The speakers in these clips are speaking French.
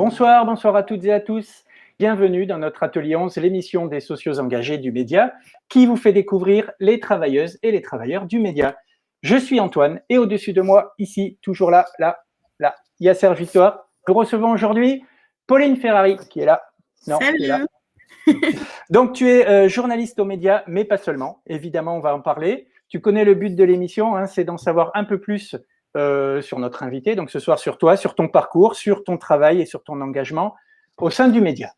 Bonsoir à toutes et à tous. Bienvenue dans notre atelier 11, l'émission des socios engagés du média, qui vous fait découvrir les travailleuses et les travailleurs du média. Je suis Antoine et au-dessus de moi, ici, toujours là, il y a Serge Victoire. Nous recevons aujourd'hui Pauline Ferrari, qui est là. Non, salut. Qui est là. Donc, tu es journaliste aux médias, mais pas seulement. Évidemment, on va en parler. Tu connais le but de l'émission, hein, c'est d'en savoir un peu plus sur notre invité. Donc, ce soir, sur toi, sur ton parcours, sur ton travail et sur ton engagement au sein du média.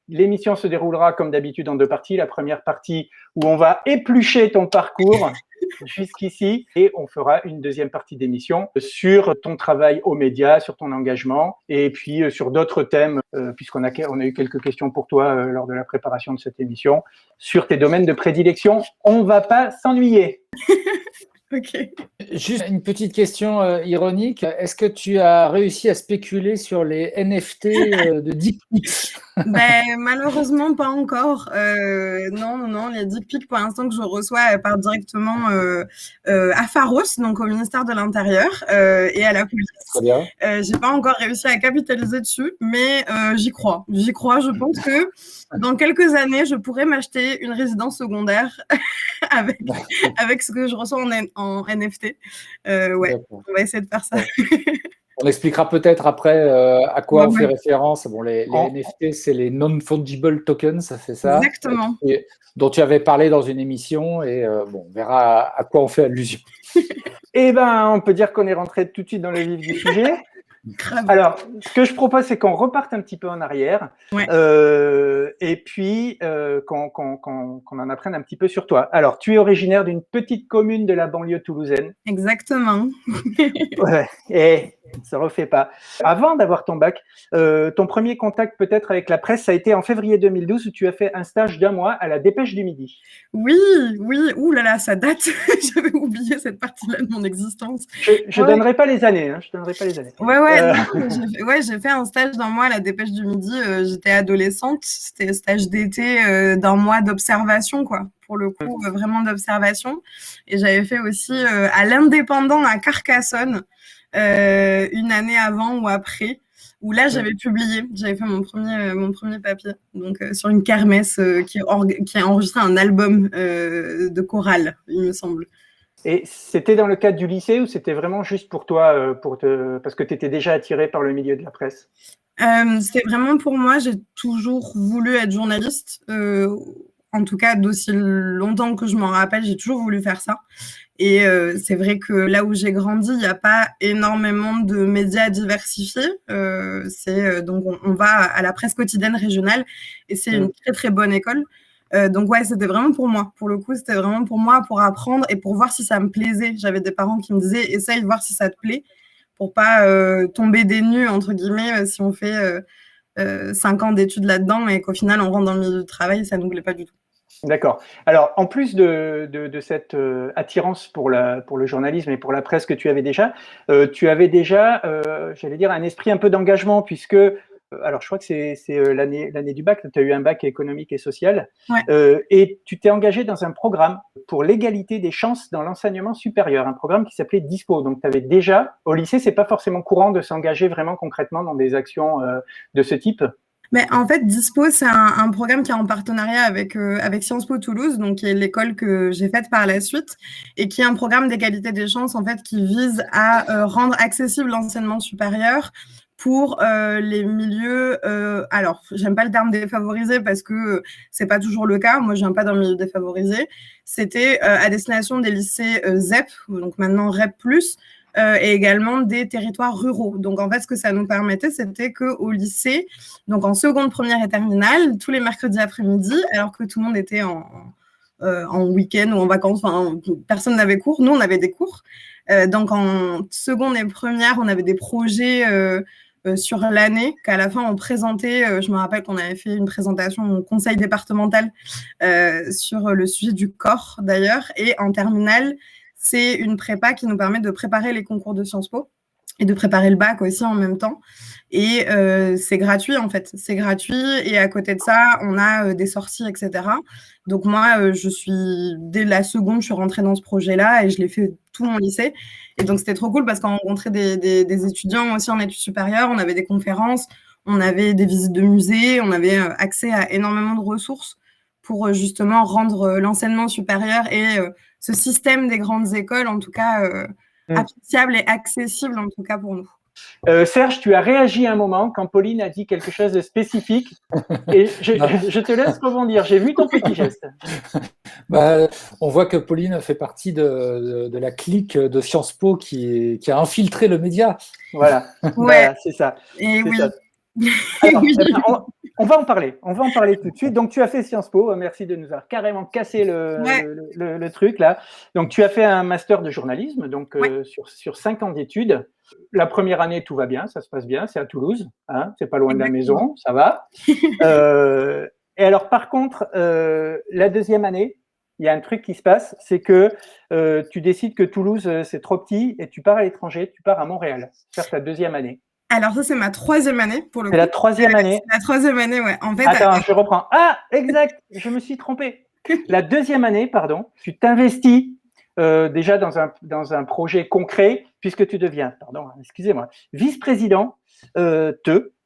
L'émission se déroulera comme d'habitude en deux parties. La première partie où on va éplucher ton parcours jusqu'ici et on fera une deuxième partie d'émission sur ton travail aux médias, sur ton engagement et puis sur d'autres thèmes puisqu'on a eu quelques questions pour toi lors de la préparation de cette émission sur tes domaines de prédilection. On va pas s'ennuyer. Okay. Juste une petite question ironique. Est-ce que tu as réussi à spéculer sur les NFT de dick pics? Malheureusement, pas encore. Non, les dick pics, pour l'instant, que je reçois, partent directement à Pharos, donc au ministère de l'Intérieur, et à la police. Très bien. J'ai pas encore réussi à capitaliser dessus, mais j'y crois. Je pense que dans quelques années, je pourrais m'acheter une résidence secondaire avec ce que je reçois en NFT. Ouais, on va essayer de faire ça. On expliquera peut-être après à quoi on fait référence. Bon, les NFT, c'est les non-fungible tokens, c'est ça? Exactement. Dont tu avais parlé dans une émission et on verra à quoi on fait allusion. Eh ben, on peut dire qu'on est rentré tout de suite dans le vif du sujet. Alors, ce que je propose, c'est qu'on reparte un petit peu en arrière et puis qu'on en apprenne un petit peu sur toi. Alors, tu es originaire d'une petite commune de la banlieue toulousaine. Exactement. Ouais, et ça refait pas. Avant d'avoir ton bac, ton premier contact peut-être avec la presse, ça a été en février 2012 où tu as fait un stage d'1 mois à la Dépêche du Midi. Oui, ouh là là, ça date. J'avais oublié cette partie-là de mon existence. Je donnerai pas les années, hein, je donnerai pas les années. J'ai fait un stage d'1 mois à la Dépêche du Midi. J'étais adolescente, c'était un stage d'été d'1 mois d'observation, quoi. Pour le coup, vraiment d'observation. Et j'avais fait aussi à l'Indépendant à Carcassonne, une année avant ou après, où là j'avais fait mon premier papier, donc sur une kermesse qui a enregistré un album de chorale, il me semble. Et c'était dans le cadre du lycée ou c'était vraiment juste pour toi, parce que tu étais déjà attirée par le milieu de la presse? C'était vraiment pour moi, j'ai toujours voulu être journaliste, en tout cas d'aussi longtemps que je m'en rappelle, j'ai toujours voulu faire ça. Et c'est vrai que là où j'ai grandi, il n'y a pas énormément de médias diversifiés. Donc on va à la presse quotidienne régionale et c'est une très très bonne école. Donc ouais, c'était vraiment pour moi. Pour le coup, c'était vraiment pour moi, pour apprendre et pour voir si ça me plaisait. J'avais des parents qui me disaient « essaye de voir si ça te plaît » pour pas tomber des nues, entre guillemets, si on fait 5 ans d'études là-dedans et qu'au final, on rentre dans le milieu du travail et ça ne nous plaît pas du tout. D'accord. Alors, en plus de cette attirance pour le journalisme et pour la presse que tu avais déjà, j'allais dire, un esprit un peu d'engagement, puisque, alors je crois que c'est l'année du bac, tu as eu un bac économique et social, et tu t'es engagé dans un programme pour l'égalité des chances dans l'enseignement supérieur, un programme qui s'appelait Dispo. Donc, tu avais déjà, au lycée, c'est pas forcément courant de s'engager vraiment concrètement dans des actions de ce type. Mais en fait, Dispo, c'est un programme qui est en partenariat avec Sciences Po Toulouse, donc qui est l'école que j'ai faite par la suite, et qui est un programme d'égalité des chances en fait qui vise à rendre accessible l'enseignement supérieur pour les milieux. Alors, j'aime pas le terme défavorisé parce que c'est pas toujours le cas. Moi, je viens pas d'un milieu défavorisé. C'était à destination des lycées ZEP, donc maintenant REP+. Et également des territoires ruraux. Donc, en fait, ce que ça nous permettait, c'était qu'au lycée, donc en seconde, première et terminale, tous les mercredis après-midi, alors que tout le monde était en week-end ou en vacances, enfin, personne n'avait cours, nous, on avait des cours. Donc, en seconde et première, on avait des projets sur l'année qu'à la fin, on présentait. Je me rappelle qu'on avait fait une présentation au conseil départemental sur le sujet du corps, d'ailleurs. Et en terminale, c'est une prépa qui nous permet de préparer les concours de Sciences Po et de préparer le bac aussi en même temps. Et c'est gratuit, en fait. C'est gratuit. Et à côté de ça, on a des sorties, etc. Donc moi, dès la seconde, je suis rentrée dans ce projet-là et je l'ai fait tout mon lycée. Et donc, c'était trop cool parce qu'on rencontrait des étudiants aussi en études supérieures. On avait des conférences. On avait des visites de musées, on avait accès à énormément de ressources pour justement rendre l'enseignement supérieur et ce système des grandes écoles, en tout cas, appréciable et accessible, en tout cas pour nous. Serge, tu as réagi un moment quand Pauline a dit quelque chose de spécifique et je te laisse rebondir. J'ai vu ton petit geste. On voit que Pauline fait partie de la clique de Sciences Po qui a infiltré le média. Voilà, voilà, c'est ça. Et oui. Ça. Alors, on va en parler. On va en parler tout de suite. Donc, tu as fait Sciences Po. Merci de nous avoir carrément cassé le truc là. Donc, tu as fait un master de journalisme, donc sur 5 ans d'études. La première année, tout va bien, ça se passe bien. C'est à Toulouse, hein, c'est pas loin de la maison, ça va. Et alors, par contre, la deuxième année, il y a un truc qui se passe, c'est que tu décides que Toulouse, c'est trop petit et tu pars à l'étranger, tu pars à Montréal, faire ta deuxième année. Alors ça, c'est ma troisième année, pour le coup. C'est la troisième année. C'est la troisième année, ouais. En fait, attends, je reprends. Ah, exact, je me suis trompé. La deuxième année, pardon, tu t'investis déjà dans un projet concret, puisque tu deviens, excusez-moi, vice-président de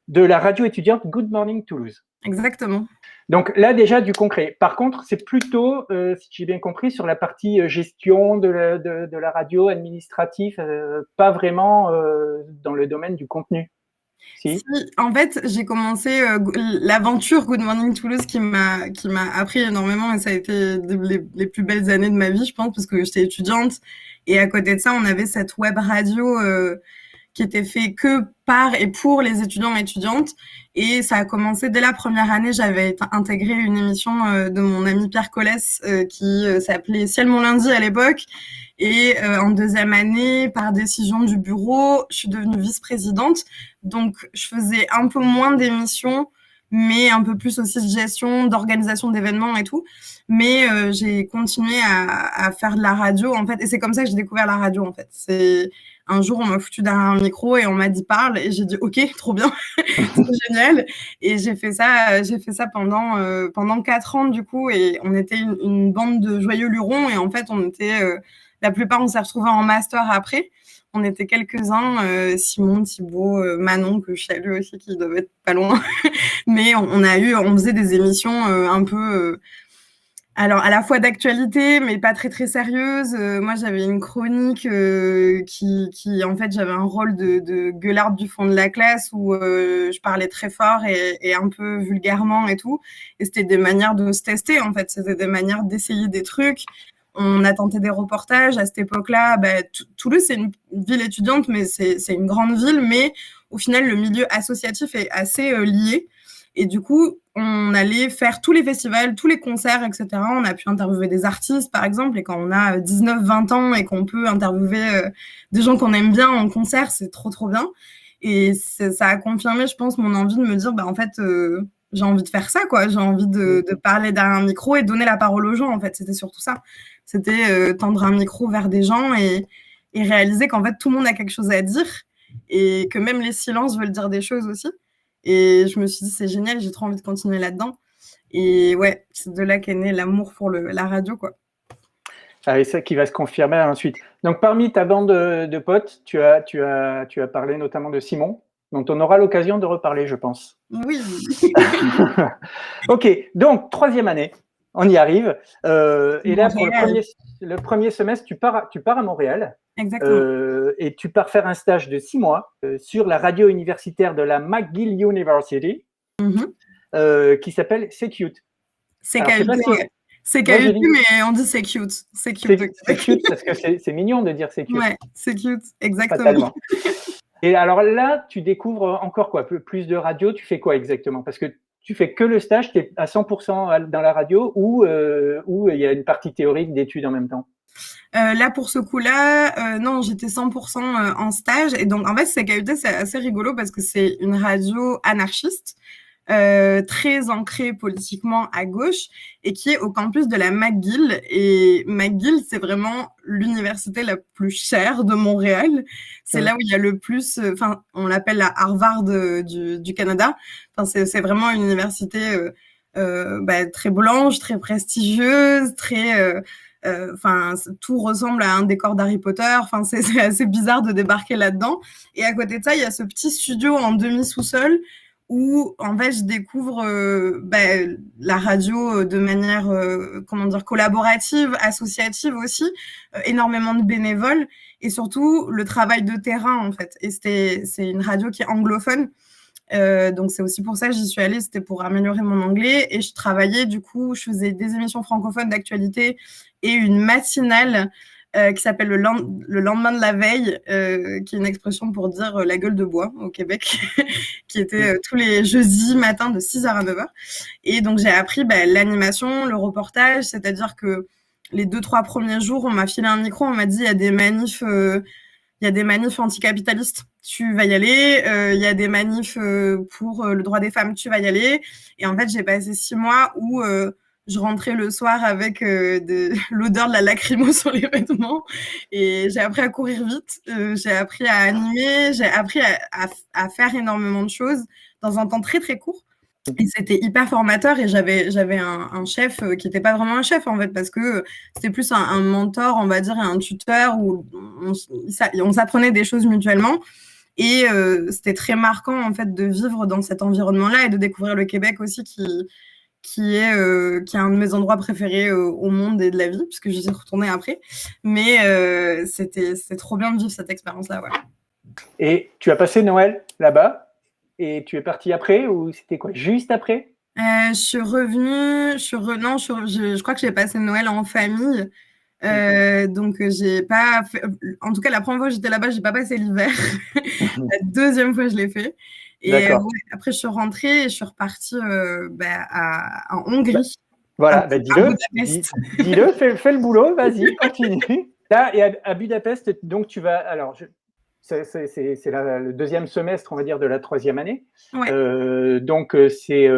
la radio étudiante Good Morning Toulouse. Exactement. Donc là, déjà, du concret. Par contre, c'est plutôt, si j'ai bien compris, sur la partie gestion de la radio, administratif, pas vraiment dans le domaine du contenu. Si, en fait, j'ai commencé l'aventure Good Morning Toulouse qui m'a appris énormément et ça a été les plus belles années de ma vie, je pense, parce que j'étais étudiante et à côté de ça, on avait cette web radio qui était fait que par et pour les étudiants et étudiantes. Et ça a commencé dès la première année. J'avais intégré une émission de mon ami Pierre Collès qui s'appelait Ciel mon lundi à l'époque. Et en deuxième année, par décision du bureau, je suis devenue vice-présidente. Donc, je faisais un peu moins d'émissions, mais un peu plus aussi de gestion, d'organisation d'événements et tout. Mais j'ai continué à faire de la radio, en fait. Et c'est comme ça que j'ai découvert la radio, en fait. C'est un jour, on m'a foutu derrière un micro et on m'a dit parle. Et j'ai dit OK, trop bien, c'est génial. Et j'ai fait ça pendant 4 ans, du coup. Et on était une bande de joyeux lurons. Et en fait, on était... la plupart, on s'est retrouvés en master après. On était quelques-uns, Simon, Thibaut, Manon, que je salue aussi, qui doivent être pas loin. Mais on faisait des émissions un peu... alors, à la fois d'actualité, mais pas très, très sérieuse. Moi, j'avais une chronique qui, en fait, j'avais un rôle de gueularde du fond de la classe où je parlais très fort et un peu vulgairement et tout. Et c'était des manières de se tester, en fait. C'était des manières d'essayer des trucs. On a tenté des reportages. À cette époque-là, Toulouse, c'est une ville étudiante, mais c'est une grande ville. Mais au final, le milieu associatif est assez lié. Et du coup, on allait faire tous les festivals, tous les concerts, etc. On a pu interviewer des artistes, par exemple. Et quand on a 19-20 ans et qu'on peut interviewer des gens qu'on aime bien en concert, c'est trop, trop bien. Et ça a confirmé, je pense, mon envie de me dire, en fait... j'ai envie de faire ça, quoi. J'ai envie de parler derrière un micro et donner la parole aux gens, en fait. C'était surtout ça. C'était tendre un micro vers des gens et réaliser qu'en fait, tout le monde a quelque chose à dire et que même les silences veulent dire des choses aussi. Et je me suis dit, c'est génial, j'ai trop envie de continuer là-dedans. Et ouais, c'est de là qu'est né l'amour pour la radio, quoi. Et ça qui va se confirmer ensuite. Donc, parmi ta bande de potes, tu as parlé notamment de Simon, dont on aura l'occasion de reparler, je pense. Oui. Ok, donc troisième année, on y arrive. Et là, pour le premier semestre, tu pars à Montréal. Exactement. Et tu pars faire un stage de 6 mois sur la radio universitaire de la McGill University, qui s'appelle C'est Cute. C'est cute, mais on dit c'est cute. C'est cute. C'est cute parce que c'est mignon de dire c'est cute. Ouais, c'est cute, exactement. Fatalement. Et alors là, tu découvres encore quoi? Plus de radio, tu fais quoi exactement? Parce que tu fais que le stage, tu es à 100% dans la radio ou il y a une partie théorique d'études en même temps? Là, pour ce coup-là, non, j'étais 100% en stage. Et donc, en fait, CKUT, c'est assez rigolo parce que c'est une radio anarchiste, très ancrée politiquement à gauche et qui est au campus de la McGill. Et McGill, c'est vraiment l'université la plus chère de Montréal. C'est là où il y a le plus... on l'appelle la Harvard du Canada. C'est vraiment une université très blanche, très prestigieuse, très... tout ressemble à un décor d'Harry Potter. C'est assez bizarre de débarquer là-dedans. Et à côté de ça, il y a ce petit studio en demi-sous-sol où en fait je découvre la radio de manière collaborative, associative aussi, énormément de bénévoles et surtout le travail de terrain en fait. Et c'est une radio qui est anglophone. Donc c'est aussi pour ça que j'y suis allée, c'était pour améliorer mon anglais et je travaillais du coup, je faisais des émissions francophones d'actualité et une matinale qui s'appelle le lendemain de la veille, qui est une expression pour dire la gueule de bois au Québec, qui était tous les jeudis matin de 6h à 9h. Et donc j'ai appris l'animation, le reportage, c'est-à-dire que les 2-3 premiers jours, on m'a filé un micro, on m'a dit il y a des manifs anticapitalistes, tu vas y aller. Il y a des manifs pour le droit des femmes, tu vas y aller. Et en fait, j'ai passé 6 mois où je rentrais le soir avec l'odeur de la lacrymo sur les vêtements. Et j'ai appris à courir vite. J'ai appris à animer. J'ai appris à faire énormément de choses dans un temps très, très court. Et c'était hyper formateur et j'avais un chef qui n'était pas vraiment un chef en fait parce que c'était plus un mentor, on va dire, et un tuteur où on s'apprenait des choses mutuellement et c'était très marquant en fait de vivre dans cet environnement-là et de découvrir le Québec aussi qui est un de mes endroits préférés au monde et de la vie puisque j'y suis retournée après. Mais c'était trop bien de vivre cette expérience-là. Ouais. Et tu as passé Noël là-bas? Et tu es partie après ou c'était quoi, juste après? Je suis revenue, je crois que j'ai passé Noël en famille. Donc j'ai pas fait, en tout cas la première fois que j'étais là-bas, j'ai pas passé l'hiver. La deuxième fois je l'ai fait. Et après je suis rentrée et je suis repartie en Hongrie. Voilà, dis-le, fais le boulot, vas-y, continue. Là, et à Budapest, donc tu vas, alors c'est le deuxième semestre, on va dire, de la 3e année. Ouais. Donc, c'est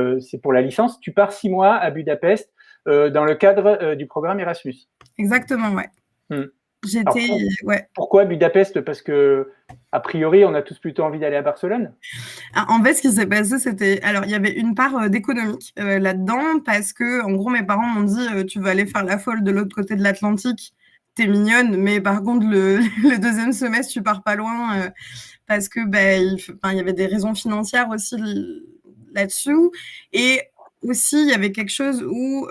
pour la licence. Tu pars 6 mois à Budapest dans le cadre du programme Erasmus. Exactement, ouais. Pourquoi Budapest? Parce que, a priori, on a tous plutôt envie d'aller à Barcelone. En fait, ce qui s'est passé, il y avait une part d'économique là-dedans, parce que, en gros, mes parents m'ont dit tu vas aller faire la folle de l'autre côté de l'Atlantique. T'es mignonne, mais par contre, le deuxième semestre, tu pars pas loin parce que il y avait des raisons financières aussi là-dessus. Et aussi, il y avait quelque chose où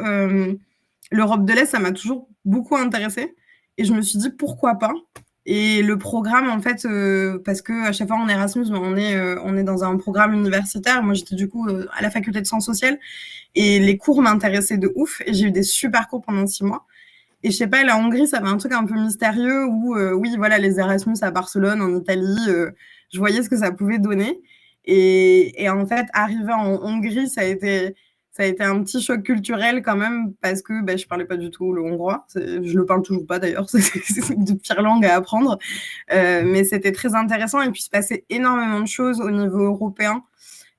l'Europe de l'Est, ça m'a toujours beaucoup intéressée. Et je me suis dit, pourquoi pas? Et le programme, en fait, parce qu'à chaque fois en Erasmus, on est dans un programme universitaire. Moi, j'étais du coup à la faculté de sciences sociales. Et les cours m'intéressaient de ouf. Et j'ai eu des super cours pendant 6 mois. Et je sais pas, la Hongrie, ça avait un truc un peu mystérieux où, oui, voilà, les Erasmus à Barcelone, en Italie, je voyais ce que ça pouvait donner. Et en fait, arriver en Hongrie, ça a été un petit choc culturel quand même parce que je parlais pas du tout le hongrois. Je le parle toujours pas d'ailleurs, c'est de pire langue à apprendre. Mais c'était très intéressant et puis il se passait énormément de choses au niveau européen.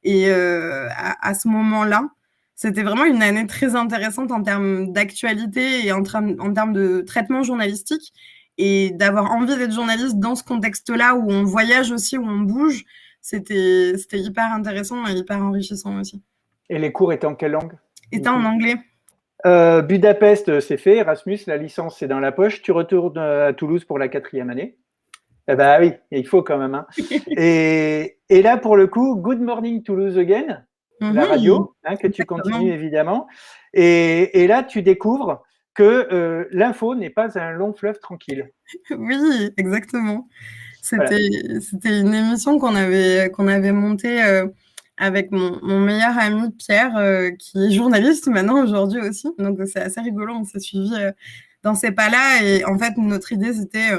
Et à ce moment-là, c'était vraiment une année très intéressante en termes d'actualité et en termes de traitement journalistique. Et d'avoir envie d'être journaliste dans ce contexte-là où on voyage aussi, où on bouge, c'était hyper intéressant et hyper enrichissant aussi. Et les cours étaient en quelle langue? Étaient en anglais. Budapest, c'est fait. Erasmus, la licence, c'est dans la poche. Tu retournes à Toulouse pour la 4e année. Eh ben oui, il faut quand même. Hein. et là, pour le coup, Good Morning Toulouse Again, la radio, que tu continues évidemment. Et là, tu découvres que l'info n'est pas un long fleuve tranquille. Oui, exactement. C'était une émission qu'on avait montée avec mon meilleur ami Pierre, qui est journaliste maintenant aujourd'hui aussi. Donc, c'est assez rigolo. On s'est suivis dans ces pas-là. Et en fait, notre idée, c'était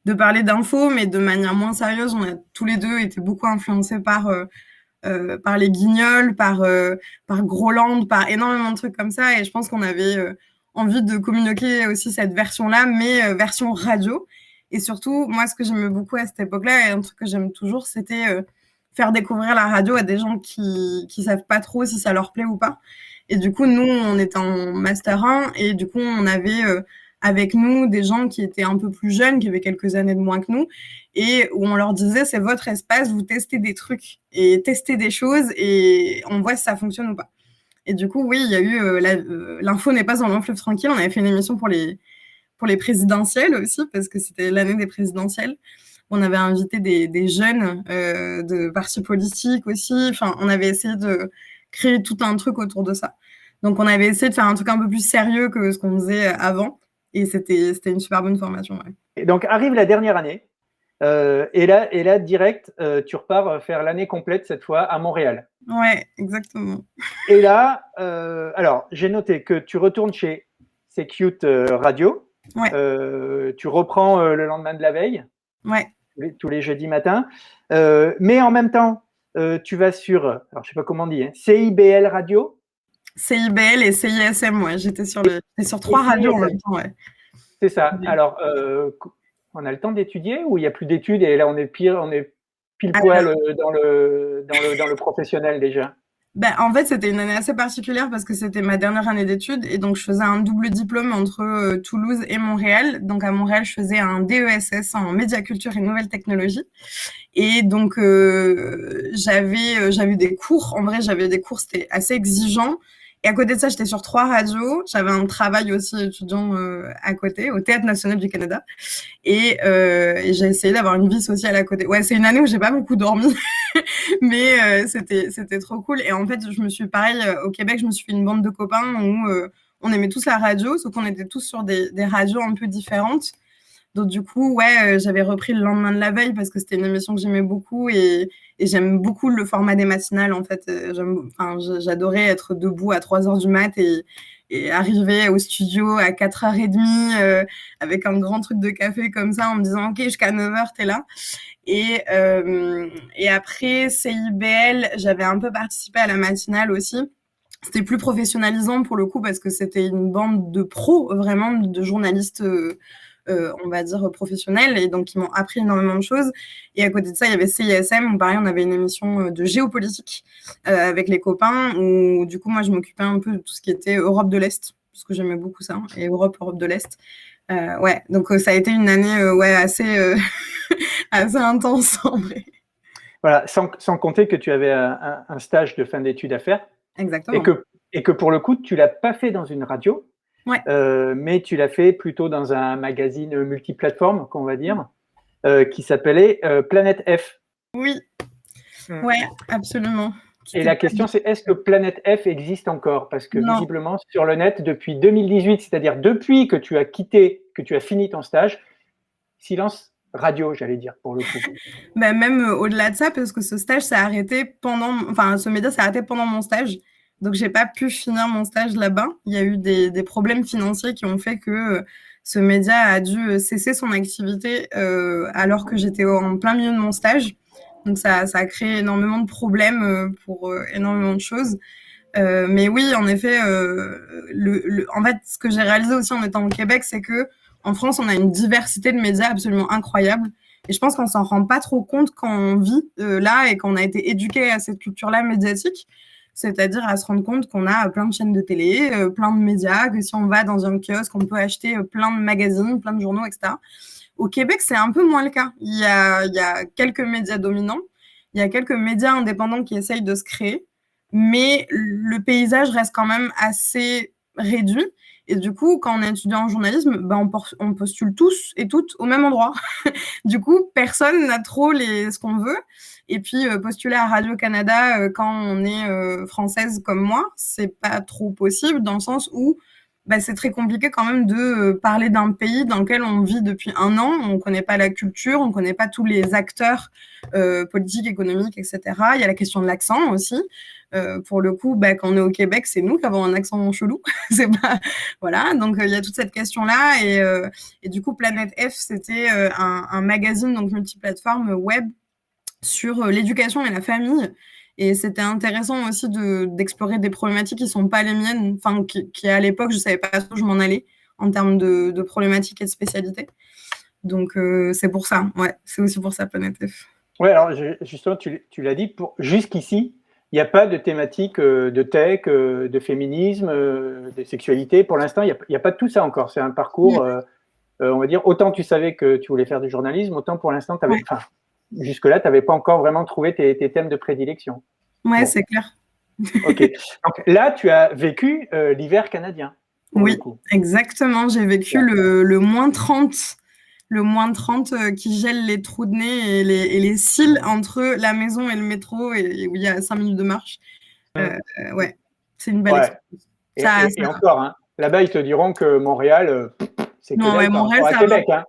de parler d'infos, mais de manière moins sérieuse. On a tous les deux été beaucoup influencés par les Guignols, par Groland, par énormément de trucs comme ça. Et je pense qu'on avait envie de communiquer aussi cette version-là, mais version radio. Et surtout, moi, ce que j'aimais beaucoup à cette époque-là, et un truc que j'aime toujours, c'était faire découvrir la radio à des gens qui savent pas trop si ça leur plaît ou pas. Et du coup, nous, on était en Master 1, et du coup, on avait avec nous des gens qui étaient un peu plus jeunes, qui avaient quelques années de moins que nous, et où on leur disait, c'est votre espace, vous testez des trucs, et testez des choses, et on voit si ça fonctionne ou pas. Et du coup, oui, il y a eu l'info n'est pas un long fleuve tranquille. On avait fait une émission pour les présidentielles aussi, parce que c'était l'année des présidentielles. On avait invité des jeunes de partis politiques aussi. Enfin, on avait essayé de créer tout un truc autour de ça. Donc, on avait essayé de faire un truc un peu plus sérieux que ce qu'on faisait avant. Et c'était une super bonne formation. Ouais. Et donc, arrive la dernière année. Et là, direct, tu repars faire l'année complète, cette fois, à Montréal. Ouais, exactement. Et là, alors, j'ai noté que tu retournes chez C'est Cute Radio. Ouais. Tu reprends le lendemain de la veille. Ouais. Tous les jeudis matins. Mais en même temps, tu vas sur, alors je sais pas comment on dit, hein, CIBL Radio. CIBL et CISM, ouais. J'étais sur 3 radios en même temps, ouais. C'est ça. Alors, on a le temps d'étudier ou il n'y a plus d'études et là on est pile poil dans le professionnel déjà? Ben, en fait, c'était une année assez particulière parce que c'était ma dernière année d'études et donc je faisais un double diplôme entre Toulouse et Montréal. Donc à Montréal, je faisais un DESS en médiaculture et nouvelles technologies. Et donc j'avais des cours. En vrai, j'avais des cours, c'était assez exigeant. Et à côté de ça, j'étais sur 3 radios. J'avais un travail aussi étudiant à côté, au Théâtre national du Canada. Et j'ai essayé d'avoir une vie sociale à côté. Ouais, c'est une année où j'ai pas beaucoup dormi, mais c'était trop cool. Et en fait, je me suis, pareil, au Québec, je me suis fait une bande de copains où on aimait tous la radio, sauf qu'on était tous sur des radios un peu différentes. Donc du coup, ouais, j'avais repris le lendemain de la veille parce que c'était une émission que j'aimais beaucoup et j'aime beaucoup le format des matinales. En fait, j'adorais être debout à 3h du mat et arriver au studio à 4h30 avec un grand truc de café comme ça en me disant ok, jusqu'à 9h t'es là. Et après CIBL, j'avais un peu participé à la matinale aussi. C'était plus professionnalisant pour le coup parce que c'était une bande de pros, vraiment de journalistes on va dire professionnels, et donc ils m'ont appris énormément de choses. Et à côté de ça, il y avait CISM où pareil, on avait une émission de géopolitique avec les copains où du coup moi je m'occupais un peu de tout ce qui était Europe de l'Est parce que j'aimais beaucoup ça, et Europe de l'Est. Ouais, donc ça a été une année ouais, assez intense en vrai. Voilà, sans compter que tu avais un stage de fin d'études à faire. Exactement. Et que pour le coup, tu l'as pas fait dans une radio, ouais. Mais tu l'as fait plutôt dans un magazine multiplateforme, qu'on va dire, qui s'appelait Planète F. Oui, ouais, absolument. Et la question, c'est est-ce que Planète F existe encore? Parce que visiblement, sur le net, depuis 2018, c'est-à-dire depuis que tu as fini ton stage, silence radio, j'allais dire, pour le coup. Ben, même au-delà de ça, parce que ce stage s'est arrêté ce média s'est arrêté pendant mon stage. Donc, j'ai pas pu finir mon stage là-bas. Il y a eu des problèmes financiers qui ont fait que ce média a dû cesser son activité alors que j'étais en plein milieu de mon stage. Donc, ça a créé énormément de problèmes pour énormément de choses. Mais oui, en effet, en fait, ce que j'ai réalisé aussi en étant au Québec, c'est que en France, on a une diversité de médias absolument incroyable. Et je pense qu'on s'en rend pas trop compte quand on vit là et qu'on a été éduqué à cette culture-là médiatique. C'est-à-dire à se rendre compte qu'on a plein de chaînes de télé, plein de médias, que si on va dans un kiosque, on peut acheter plein de magazines, plein de journaux, etc. Au Québec, c'est un peu moins le cas. Il y a quelques médias dominants, il y a quelques médias indépendants qui essayent de se créer, mais le paysage reste quand même assez réduit. Et du coup, quand on est étudiant en journalisme, ben on postule tous et toutes au même endroit. Du coup, personne n'a trop ce qu'on veut. Et puis, postuler à Radio-Canada quand on est française comme moi, c'est pas trop possible dans le sens où c'est très compliqué quand même de parler d'un pays dans lequel on vit depuis 1 an. On ne connaît pas la culture, on ne connaît pas tous les acteurs politiques, économiques, etc. Il y a la question de l'accent aussi. Pour le coup, quand on est au Québec, c'est nous qui avons un accent chelou. C'est pas... Voilà, donc il y a toute cette question-là. Et du coup, Planète F, c'était un magazine donc multiplateforme web sur l'éducation et la famille. Et c'était intéressant aussi d'explorer des problématiques qui ne sont pas les miennes, enfin, qui à l'époque, je ne savais pas où je m'en allais en termes de problématiques et de spécialités. Donc, c'est pour ça, ouais, c'est aussi pour ça, Planète F. Oui, alors justement, tu l'as dit, jusqu'ici, il n'y a pas de thématique de tech, de féminisme, de sexualité. Pour l'instant, il n'y a pas de tout ça encore. C'est un parcours, on va dire, autant tu savais que tu voulais faire du journalisme, autant pour l'instant, jusque-là, tu n'avais pas encore vraiment trouvé tes thèmes de prédilection. Ouais, bon. C'est clair. Ok. Donc là, tu as vécu l'hiver canadien. Oui, exactement. J'ai vécu le -30 le moins 30 qui gèle les trous de nez et les cils entre la maison et le métro et où il y a 5 minutes de marche. Ouais, c'est une belle expérience. Et encore, hein, là-bas, ils te diront que Montréal, c'est que dalle par rapport à Québec. Hein.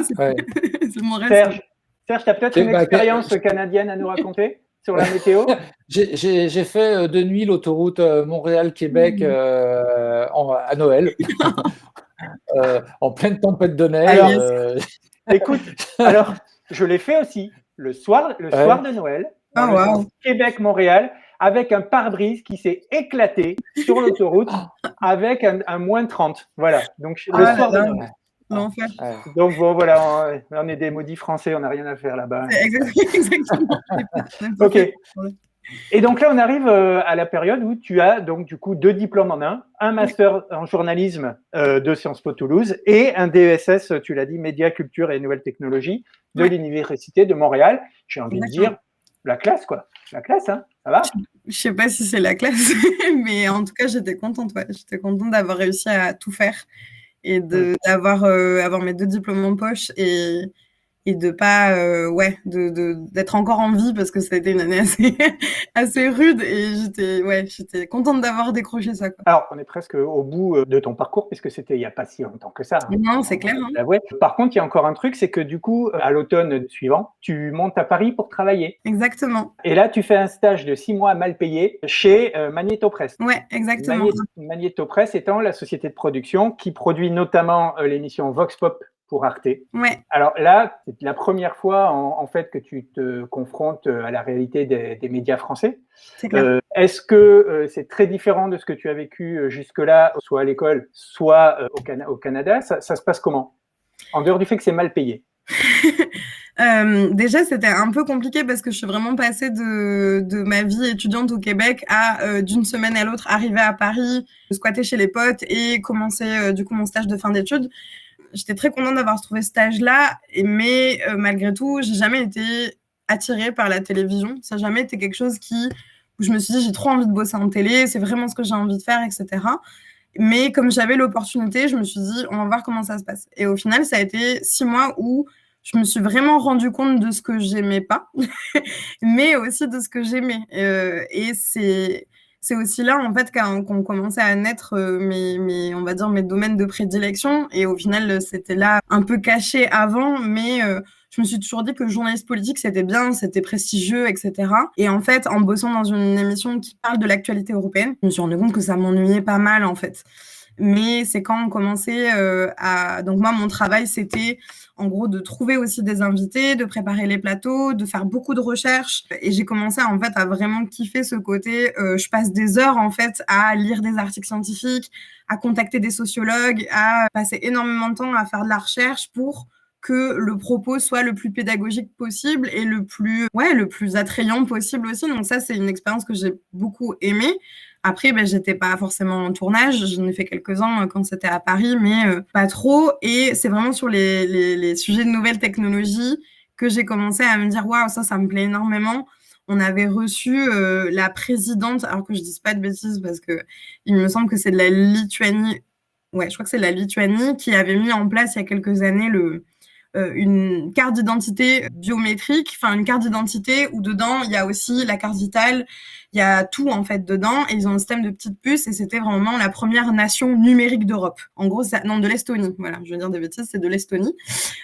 C'est Montréal. Serge, tu as peut-être une expérience canadienne à nous raconter sur la météo? J'ai fait de nuit l'autoroute Montréal-Québec à Noël, en pleine tempête de neige. Écoute, alors, je l'ai fait aussi le soir de Noël, Québec-Montréal, avec un pare-brise qui s'est éclaté sur l'autoroute avec un moins 30. Voilà, donc le soir de Noël. L'enfer. Donc bon, voilà, on est des maudits Français, on n'a rien à faire là-bas. Exactement. Ok. Et donc là, on arrive à la période où tu as donc du coup 2 diplômes en un master en journalisme de Sciences Po Toulouse et un DESS, tu l'as dit, médias, culture et nouvelles technologies de l'Université de Montréal. J'ai envie de dire la classe, quoi. La classe, hein, ça va? Je sais pas si c'est la classe, mais en tout cas, j'étais contente. Ouais. J'étais contente d'avoir réussi à tout faire et d'avoir avoir mes 2 diplômes en poche et de pas d'être encore en vie parce que ça a été une année assez rude et j'étais contente d'avoir décroché ça, quoi. Alors on est presque au bout de ton parcours puisque c'était il y a pas si longtemps que ça. Hein. Non, c'est clair. Hein. Par contre, il y a encore un truc, c'est que du coup à l'automne suivant, tu montes à Paris pour travailler. Exactement. Et là, tu fais un stage de 6 mois mal payé chez Magneto Press. Ouais, exactement. Magneto Press étant la société de production qui produit notamment l'émission Vox Pop pour Arte. Ouais. Alors là, c'est la première fois en fait que tu te confrontes à la réalité des médias français. C'est clair. Est-ce que c'est très différent de ce que tu as vécu jusque-là, soit à l'école, soit au Canada? Ça se passe comment? En dehors du fait que c'est mal payé. Déjà, c'était un peu compliqué parce que je suis vraiment passée de ma vie étudiante au Québec à d'une semaine à l'autre arriver à Paris, squatter chez les potes et commencer du coup mon stage de fin d'études. J'étais très contente d'avoir trouvé ce stage-là, mais malgré tout, j'ai jamais été attirée par la télévision. Ça n'a jamais été quelque chose où je me suis dit j'ai trop envie de bosser en télé, c'est vraiment ce que j'ai envie de faire, etc. Mais comme j'avais l'opportunité, je me suis dit on va voir comment ça se passe. Et au final, ça a été 6 mois où je me suis vraiment rendu compte de ce que j'aimais pas, mais aussi de ce que j'aimais. Et c'est aussi là, en fait, qu'on commençait à naître on va dire, mes domaines de prédilection. Et au final, c'était là un peu caché avant, mais je me suis toujours dit que journaliste politique, c'était bien, c'était prestigieux, etc. Et en fait, en bossant dans une émission qui parle de l'actualité européenne, je me suis rendu compte que ça m'ennuyait pas mal, en fait. Mais c'est quand on commençait Donc moi, mon travail, c'était en gros de trouver aussi des invités, de préparer les plateaux, de faire beaucoup de recherches. Et j'ai commencé en fait à vraiment kiffer ce côté. Je passe des heures en fait à lire des articles scientifiques, à contacter des sociologues, à passer énormément de temps à faire de la recherche pour que le propos soit le plus pédagogique possible et le plus attrayant possible aussi. Donc ça, c'est une expérience que j'ai beaucoup aimée. Après, j'étais pas forcément en tournage. J'en ai fait quelques-uns quand c'était à Paris, mais pas trop. Et c'est vraiment sur les sujets de nouvelles technologies que j'ai commencé à me dire « Waouh, ça me plaît énormément ». On avait reçu la présidente, alors que je dise pas de bêtises parce que il me semble que c'est de la Lituanie. Ouais, je crois que c'est de la Lituanie qui avait mis en place il y a quelques années une carte d'identité biométrique, enfin une carte d'identité où dedans il y a aussi la carte vitale, il y a tout en fait dedans et ils ont un système de petites puces et c'était vraiment la première nation numérique d'Europe. En gros, de l'Estonie, voilà, je veux dire des bêtises, c'est de l'Estonie.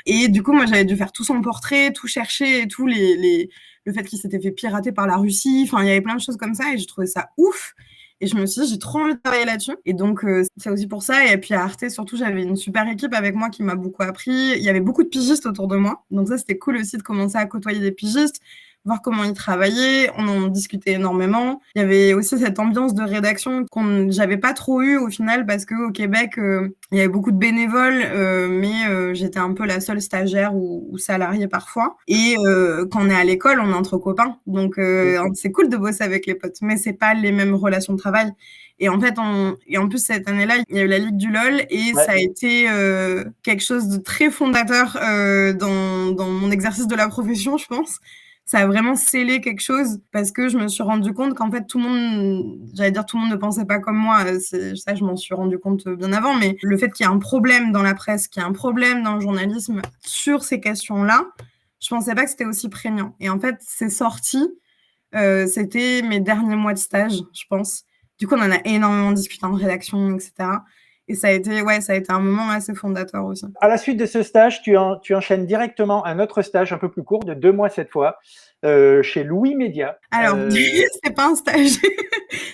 Et du coup, moi j'avais dû faire tout son portrait, tout chercher et tout le fait qu'il s'était fait pirater par la Russie, enfin il y avait plein de choses comme ça et j'ai trouvé ça ouf. Et je me suis dit, j'ai trop envie de travailler là-dessus. Et donc, c'est aussi pour ça. Et puis à Arte, surtout, j'avais une super équipe avec moi qui m'a beaucoup appris. Il y avait beaucoup de pigistes autour de moi. Donc ça, c'était cool aussi de commencer à côtoyer des pigistes, voir comment ils travaillaient. On en discutait énormément. Il y avait aussi cette ambiance de rédaction j'avais pas trop eu au final parce qu'au Québec, il y avait beaucoup de bénévoles, mais j'étais un peu la seule stagiaire ou salariée parfois. Et quand on est à l'école, on est entre copains. Donc c'est cool de bosser avec les potes, mais c'est pas les mêmes relations de travail. Et en fait, et en plus, cette année-là, il y a eu la Ligue du LOL et ça a été quelque chose de très fondateur dans mon exercice de la profession, je pense. ça a vraiment scellé quelque chose parce que je me suis rendu compte qu'en fait, tout le monde ne pensait pas comme moi. Ça, je m'en suis rendu compte bien avant, mais le fait qu'il y ait un problème dans la presse, qu'il y ait un problème dans le journalisme sur ces questions-là, je pensais pas que c'était aussi prégnant. Et en fait, c'est sorti. C'était mes derniers mois de stage, je pense. Du coup, on en a énormément discuté en rédaction, etc. Et ça a été un moment assez fondateur aussi. À la suite de ce stage, tu enchaînes directement un autre stage un peu plus court, de 2 mois cette fois, chez Louis Média. Alors, c'est pas un stage.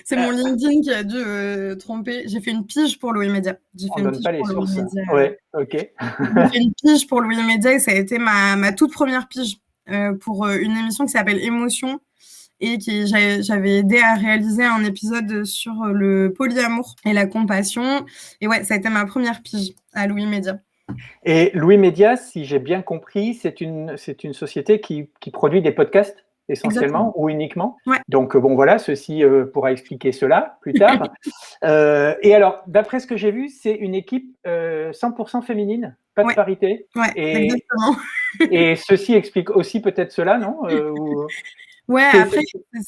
C'est mon LinkedIn qui a dû tromper. J'ai fait une pige pour Louis Média. On donne pas les sources. Ouais, ok. J'ai fait une pige pour Louis Média et ça a été ma toute première pige pour une émission qui s'appelle Émotion. Et j'avais aidé à réaliser un épisode sur le polyamour et la compassion. Et ouais, ça a été ma première pige à Louis Média. Et Louis Média, si j'ai bien compris, c'est une société qui produit des podcasts essentiellement. Exactement. Ou uniquement. Ouais. Donc bon voilà, ceci pourra expliquer cela plus tard. Et alors, d'après ce que j'ai vu, c'est une équipe 100% féminine, pas de parité. Ouais, exactement. Et ceci explique aussi peut-être cela, non Ouais, après,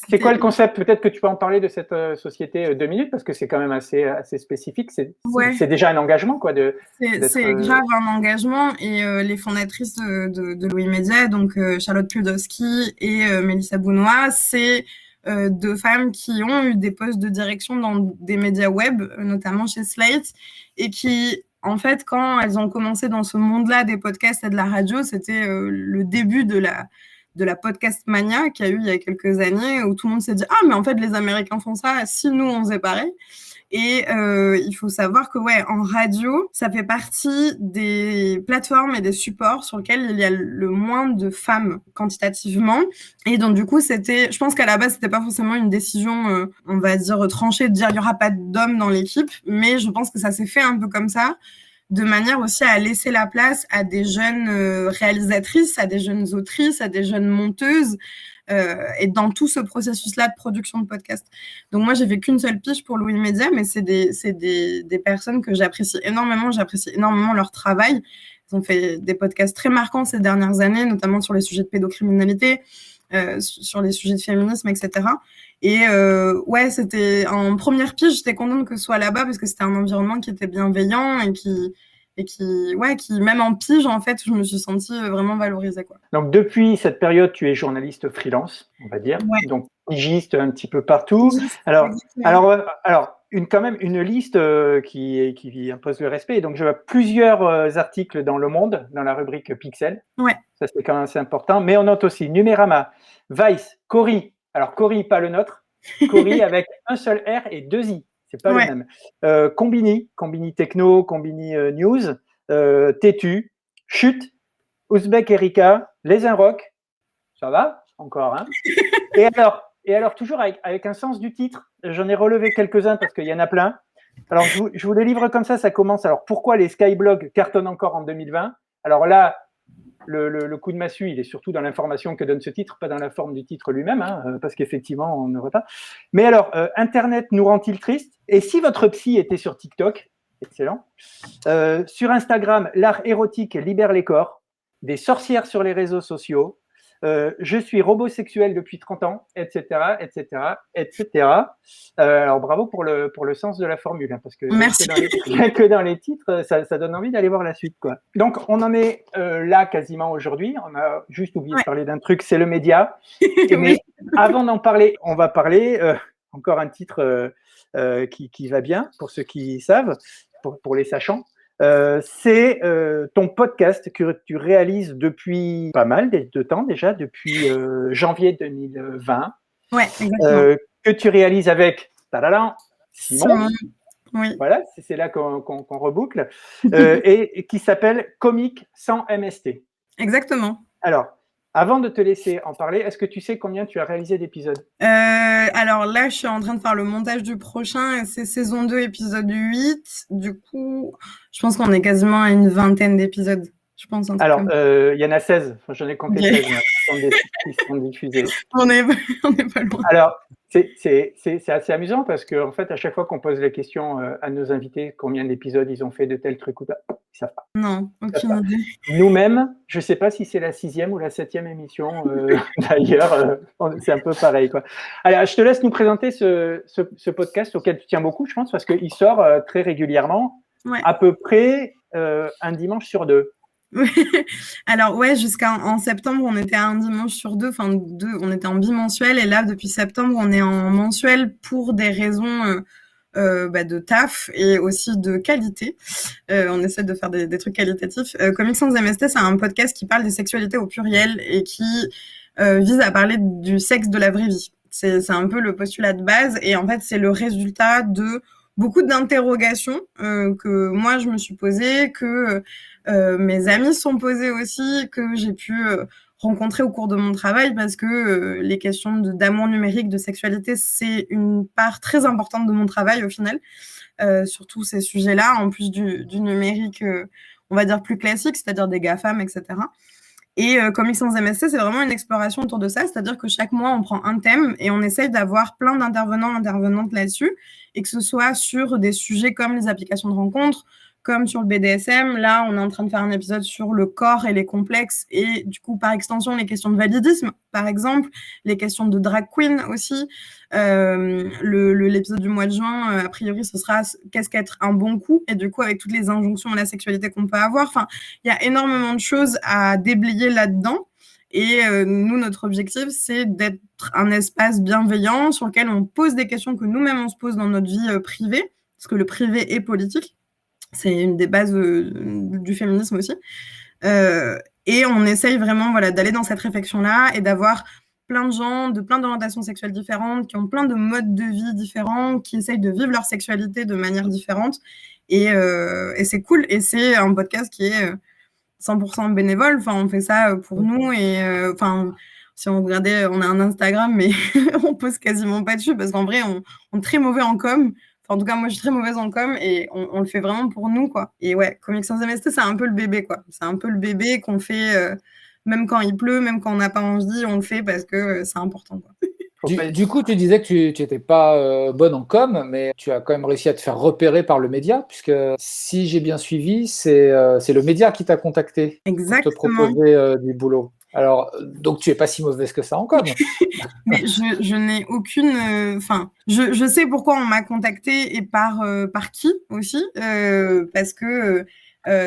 c'est quoi le concept? Peut-être que tu peux en parler de cette société 2 minutes, parce que c'est quand même assez spécifique. C'est déjà un engagement, quoi. C'est grave un engagement. Et les fondatrices de Louis Média, donc Charlotte Pudowski et Mélissa Bounois, c'est 2 femmes qui ont eu des postes de direction dans des médias web, notamment chez Slate, et qui, en fait, quand elles ont commencé dans ce monde-là des podcasts et de la radio, c'était le début de la podcast mania qu'il y a eu il y a quelques années où tout le monde s'est dit « Ah, mais en fait, les Américains font ça, si nous, on faisait pareil ». Et il faut savoir que en radio, ça fait partie des plateformes et des supports sur lesquels il y a le moins de femmes quantitativement. Et donc, du coup, je pense qu'à la base, c'était pas forcément une décision, on va dire, tranchée de dire « il y aura pas d'hommes dans l'équipe », mais je pense que ça s'est fait un peu comme ça, de manière aussi à laisser la place à des jeunes réalisatrices, à des jeunes autrices, à des jeunes monteuses, et dans tout ce processus-là de production de podcast. Donc moi, j'ai fait qu'une seule pige pour Louis Média, mais c'est des personnes que j'apprécie énormément leur travail. Ils ont fait des podcasts très marquants ces dernières années, notamment sur les sujets de pédocriminalité, sur les sujets de féminisme, etc. Et c'était en première pige, j'étais contente que ce soit là-bas parce que c'était un environnement qui était bienveillant et qui même en pige, en fait, je me suis sentie vraiment valorisée, quoi. Donc depuis cette période, tu es journaliste freelance, on va dire, donc pigiste un petit peu partout. Alors quand même une liste qui impose le respect. Donc je vois plusieurs articles dans Le Monde, dans la rubrique Pixel. Ouais. Ça c'est quand même assez important. Mais on note aussi Numérama, Vice, Cori. Alors Cori, pas le nôtre. Cori avec un seul R et 2 I. C'est pas le même. Combini Techno, Combini News, Tétu, Chute, Ouzbek Erika, Les Inrocks. Ça va encore, hein. Et alors toujours avec un sens du titre. J'en ai relevé quelques-uns parce qu'il y en a plein. Alors je vous les livre comme ça commence. Alors pourquoi les Skyblogs cartonnent encore en 2020? Alors là, le coup de massue, il est surtout dans l'information que donne ce titre, pas dans la forme du titre lui-même, hein, parce qu'effectivement, on ne voit pas. Mais alors, Internet nous rend-il triste? Et si votre psy était sur TikTok? Excellent. Sur Instagram, l'art érotique libère les corps. Des sorcières sur les réseaux sociaux. Je suis robot sexuel depuis 30 ans, etc., etc., etc. Alors bravo pour le sens de la formule, hein, parce que merci. Que dans les titres, ça donne envie d'aller voir la suite, quoi. Donc on en est là quasiment aujourd'hui. On a juste oublié de parler d'un truc, c'est le média. Mais avant d'en parler, on va parler encore un titre qui va bien pour ceux qui savent, pour les sachants. C'est ton podcast que tu réalises depuis pas mal de temps déjà, depuis janvier 2020. Ouais, exactement. Que tu réalises avec Simon. Oui. Voilà, c'est là qu'on reboucle. Et qui s'appelle Comique sans MST. Exactement. Alors, avant de te laisser en parler, est-ce que tu sais combien tu as réalisé d'épisodes? Alors là, je suis en train de faire le montage du prochain, et c'est saison 2, épisode 8. Du coup, je pense qu'on est quasiment à une vingtaine d'épisodes. Je pense. Alors, il y en a 16. J'en ai compté 16 qui sont diffusés. On n'est pas loin. Alors, c'est assez amusant parce qu'en fait, à chaque fois qu'on pose la question à nos invités, combien d'épisodes ils ont fait de tel truc ou tel, Ils savent pas. Non, aucune idée. Nous-mêmes, je ne sais pas si c'est la 6e ou la 7e émission, d'ailleurs, c'est un peu pareil, quoi. Allez, je te laisse nous présenter ce podcast auquel tu tiens beaucoup, je pense, parce qu'il sort très régulièrement, à peu près un dimanche sur 2. Alors ouais, jusqu'en septembre, on était à un dimanche sur 2, on était en bimensuel, et là, depuis septembre, on est en mensuel pour des raisons de taf et aussi de qualité. On essaie de faire des trucs qualitatifs. Comics sans MST, c'est un podcast qui parle des sexualités au pluriel et qui vise à parler du sexe de la vraie vie. C'est un peu le postulat de base, et en fait, c'est le résultat de beaucoup d'interrogations que moi, je me suis posées, que mes amis se sont posées aussi, que j'ai pu rencontrer au cours de mon travail, parce que les questions d'amour numérique, de sexualité, c'est une part très importante de mon travail au final, sur tous ces sujets-là, en plus du numérique, on va dire plus classique, c'est-à-dire des GAFAM, etc. Et Comics sans MST, c'est vraiment une exploration autour de ça, c'est-à-dire que chaque mois, on prend un thème et on essaye d'avoir plein d'intervenantes là-dessus, et que ce soit sur des sujets comme les applications de rencontres, comme sur le BDSM. Là, on est en train de faire un épisode sur le corps et les complexes, et du coup, par extension, les questions de validisme, par exemple, les questions de drag queen aussi. L'épisode du mois de juin, a priori, ce sera qu'est-ce qu'être un bon coup, et du coup, avec toutes les injonctions à la sexualité qu'on peut avoir. Enfin, il y a énormément de choses à déblayer là-dedans. Et nous, notre objectif, c'est d'être un espace bienveillant sur lequel on pose des questions que nous-mêmes, on se pose dans notre vie privée, parce que le privé est politique. C'est une des bases du féminisme aussi. Et on essaye vraiment d'aller dans cette réflexion-là et d'avoir plein de gens de plein d'orientations sexuelles différentes, qui ont plein de modes de vie différents, qui essayent de vivre leur sexualité de manière différente. Et c'est cool. Et c'est un podcast qui est 100% bénévole. Enfin, on fait ça pour nous. Et si on regardait, on a un Instagram, mais on pose quasiment pas dessus, parce qu'en vrai, on est très mauvais en com. En tout cas, moi, je suis très mauvaise en com, et on le fait vraiment pour nous, quoi. Et ouais, Comics sans MST, c'est un peu le bébé, quoi. C'est un peu le bébé qu'on fait, même quand il pleut, même quand on n'a pas envie, on le fait parce que c'est important, quoi. Du coup, tu disais que tu n'étais pas bonne en com, mais tu as quand même réussi à te faire repérer par le média, puisque si j'ai bien suivi, c'est le média qui t'a contacté. Exactement. Pour te proposer du boulot. Alors, donc tu es pas si mauvaise que ça en com. Mais je n'ai aucune. Je sais pourquoi on m'a contactée et par qui aussi, parce que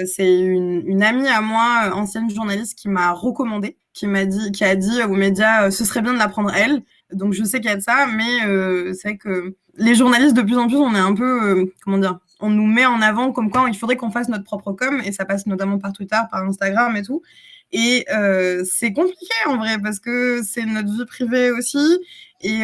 c'est une amie à moi, ancienne journaliste, qui m'a recommandé, qui a dit aux médias, ce serait bien de la prendre elle. Donc je sais qu'il y a de ça, mais c'est vrai que les journalistes, de plus en plus, on est un peu, on nous met en avant comme quoi il faudrait qu'on fasse notre propre com, et ça passe notamment par Twitter, par Instagram et tout. Et c'est compliqué en vrai, parce que c'est notre vie privée aussi. Et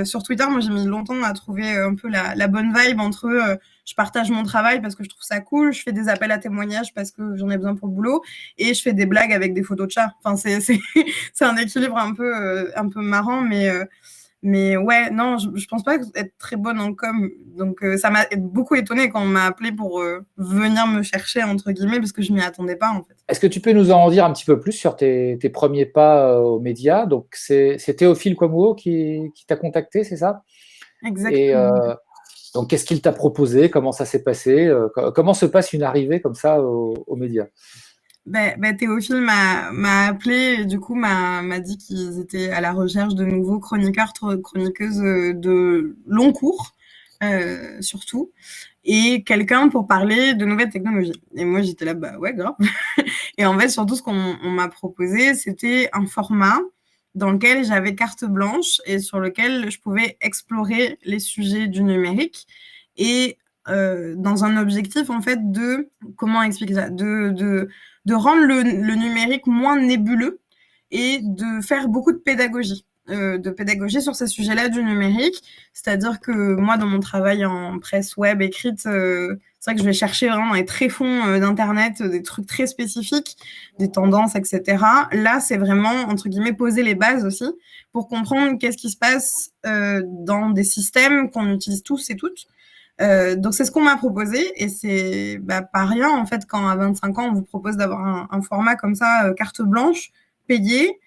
sur Twitter, moi j'ai mis longtemps à trouver un peu la bonne vibe entre je partage mon travail parce que je trouve ça cool, je fais des appels à témoignages parce que j'en ai besoin pour le boulot, et je fais des blagues avec des photos de chats. Enfin, c'est un équilibre un peu marrant, mais ouais, non, je pense pas être très bonne en com. Donc ça m'a beaucoup étonnée quand on m'a appelée pour venir me chercher, entre guillemets, parce que je m'y attendais pas, en fait. Est-ce que tu peux nous en dire un petit peu plus sur tes premiers pas aux médias? Donc c'est Théophile Kouamouo qui t'a contacté, c'est ça? Exactement. Et donc qu'est-ce qu'il t'a proposé? Comment ça s'est passé? Comment se passe une arrivée comme ça aux médias? Théophile m'a appelé, et du coup m'a dit qu'ils étaient à la recherche de nouveaux chroniqueurs, chroniqueuses de long cours, surtout, et quelqu'un pour parler de nouvelles technologies. Et moi j'étais là, bah ouais, grave. Et en fait, surtout, ce qu'on m'a proposé, c'était un format dans lequel j'avais carte blanche et sur lequel je pouvais explorer les sujets du numérique, et dans un objectif, en fait, comment expliquer ça, de rendre le numérique moins nébuleux, et de faire beaucoup de pédagogie sur ces sujets-là du numérique. C'est-à-dire que moi, dans mon travail en presse web écrite, c'est vrai que je vais chercher vraiment dans les tréfonds d'Internet des trucs très spécifiques, des tendances, etc. Là, c'est vraiment, entre guillemets, poser les bases aussi pour comprendre qu'est-ce qui se passe dans des systèmes qu'on utilise tous et toutes. Donc c'est ce qu'on m'a proposé, et c'est pas rien en fait quand à 25 ans on vous propose d'avoir un format comme ça, carte blanche, payé,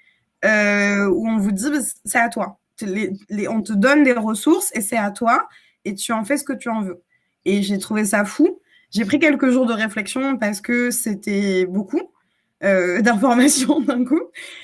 où on vous dit c'est à toi. On te donne des ressources et c'est à toi, et tu en fais ce que tu en veux. Et j'ai trouvé ça fou. J'ai pris quelques jours de réflexion parce que c'était beaucoup d'informations d'un coup.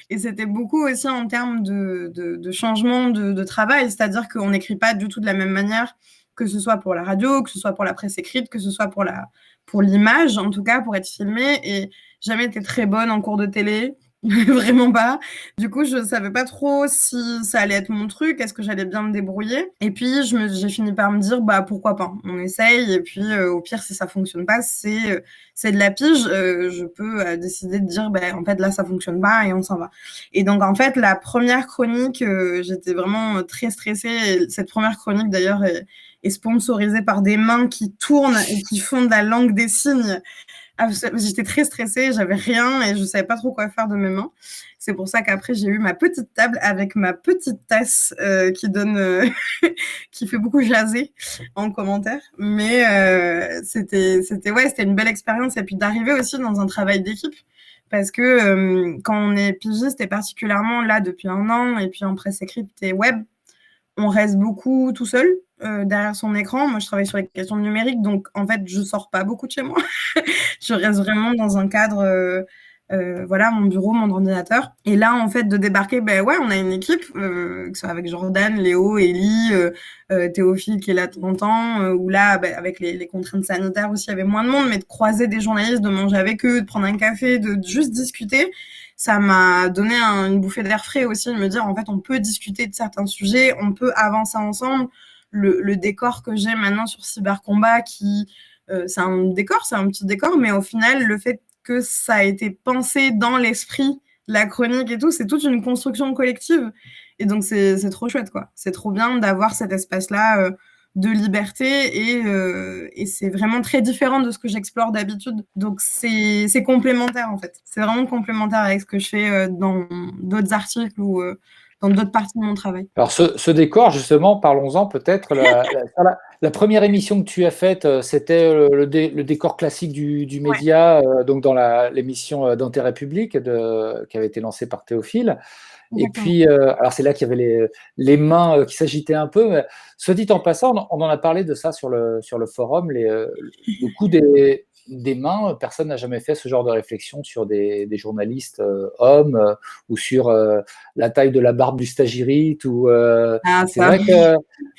Et c'était beaucoup aussi en termes de changement de travail. C'est-à-dire qu'on n'écrit pas du tout de la même manière, que ce soit pour la radio, que ce soit pour la presse écrite, que ce soit pour l'image, en tout cas, pour être filmé. Et jamais été très bonne en cours de télé. Vraiment pas. Du coup, je savais pas trop si ça allait être mon truc, est-ce que j'allais bien me débrouiller. Et puis, j'ai fini par me dire, bah pourquoi pas, on essaye. Et puis, au pire, si ça fonctionne pas, c'est de la pige. Je peux décider de dire, bah en fait là, ça fonctionne pas et on s'en va. Et donc, en fait, la première chronique, j'étais vraiment très stressée. Et cette première chronique, d'ailleurs, est sponsorisée par des mains qui tournent et qui font de la langue des signes. Ah, j'étais très stressée, j'avais rien et je savais pas trop quoi faire de mes mains. C'est pour ça qu'après j'ai eu ma petite table avec ma petite tasse qui donne, qui fait beaucoup jaser en commentaire. Mais c'était une belle expérience et puis d'arriver aussi dans un travail d'équipe parce que quand on est pigiste et particulièrement là depuis 1 an et puis en presse écrite et web, on reste beaucoup tout seul derrière son écran. Moi, je travaille sur les questions numériques, donc en fait, je sors pas beaucoup de chez moi. Je reste vraiment dans un cadre, voilà, mon bureau, mon ordinateur. Et là, en fait, de débarquer, ben ouais, on a une équipe, que ce soit avec Jordan, Léo, Ellie, Théophile qui est là de temps en temps, ou là, ben, avec les contraintes sanitaires aussi, il y avait moins de monde, mais de croiser des journalistes, de manger avec eux, de prendre un café, de juste discuter, ça m'a donné une bouffée d'air frais aussi, de me dire, en fait, on peut discuter de certains sujets, on peut avancer ensemble. Le décor que j'ai maintenant sur Cybercombat, c'est un décor, c'est un petit décor, mais au final, le fait que ça a été pensé dans l'esprit, la chronique et tout, c'est toute une construction collective. Et donc, c'est trop chouette, quoi. C'est trop bien d'avoir cet espace-là de liberté et c'est vraiment très différent de ce que j'explore d'habitude. Donc, c'est complémentaire, en fait. C'est vraiment complémentaire avec ce que je fais dans d'autres articles ou dans d'autres parties de mon travail. Alors, ce décor, justement, parlons-en peut-être. La première émission que tu as faite, c'était le décor classique du média, donc dans l'émission d'Intérêt Public qui avait été lancée par Théophile. Et puis, alors c'est là qu'il y avait les mains qui s'agitaient un peu. Mais, soit dit en passant, on en a parlé de ça sur le forum, le coup des mains. Personne n'a jamais fait ce genre de réflexion sur des journalistes hommes ou sur la taille de la barbe du stagirite. C'est vrai que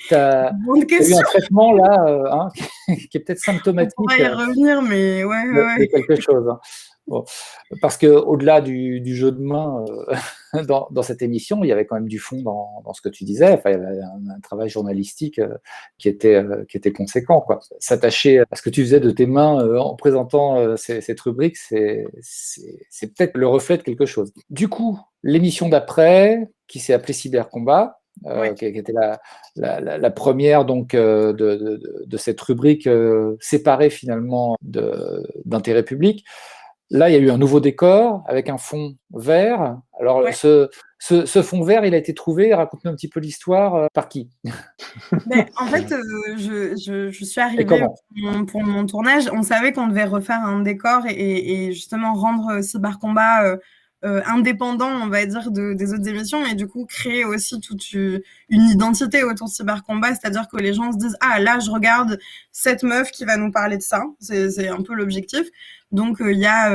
tu as eu un traitement là qui est peut-être symptomatique. On va y revenir, mais ouais. De quelque chose. Hein. Bon, parce qu'au-delà du jeu de main dans cette émission, il y avait quand même du fond dans ce que tu disais. Enfin, il y avait un travail journalistique qui était conséquent, quoi. S'attacher à ce que tu faisais de tes mains en présentant cette rubrique, c'est peut-être le reflet de quelque chose. Du coup, l'émission d'après, qui s'est appelée Cybercombat, qui était la première donc de cette rubrique séparée finalement d'Intérêt Public. Là, il y a eu un nouveau décor avec un fond vert. Alors, ce fond vert, il a été trouvé, raconte-nous un petit peu l'histoire, par qui? Mais en fait, je suis arrivée pour mon tournage. On savait qu'on devait refaire un décor et justement rendre Cybercombat indépendant, on va dire, des autres émissions et du coup créer aussi toute une identité autour de Cybercombat, c'est-à-dire que les gens se disent « Ah, là, je regarde cette meuf qui va nous parler de ça ». C'est un peu l'objectif. Donc, il y a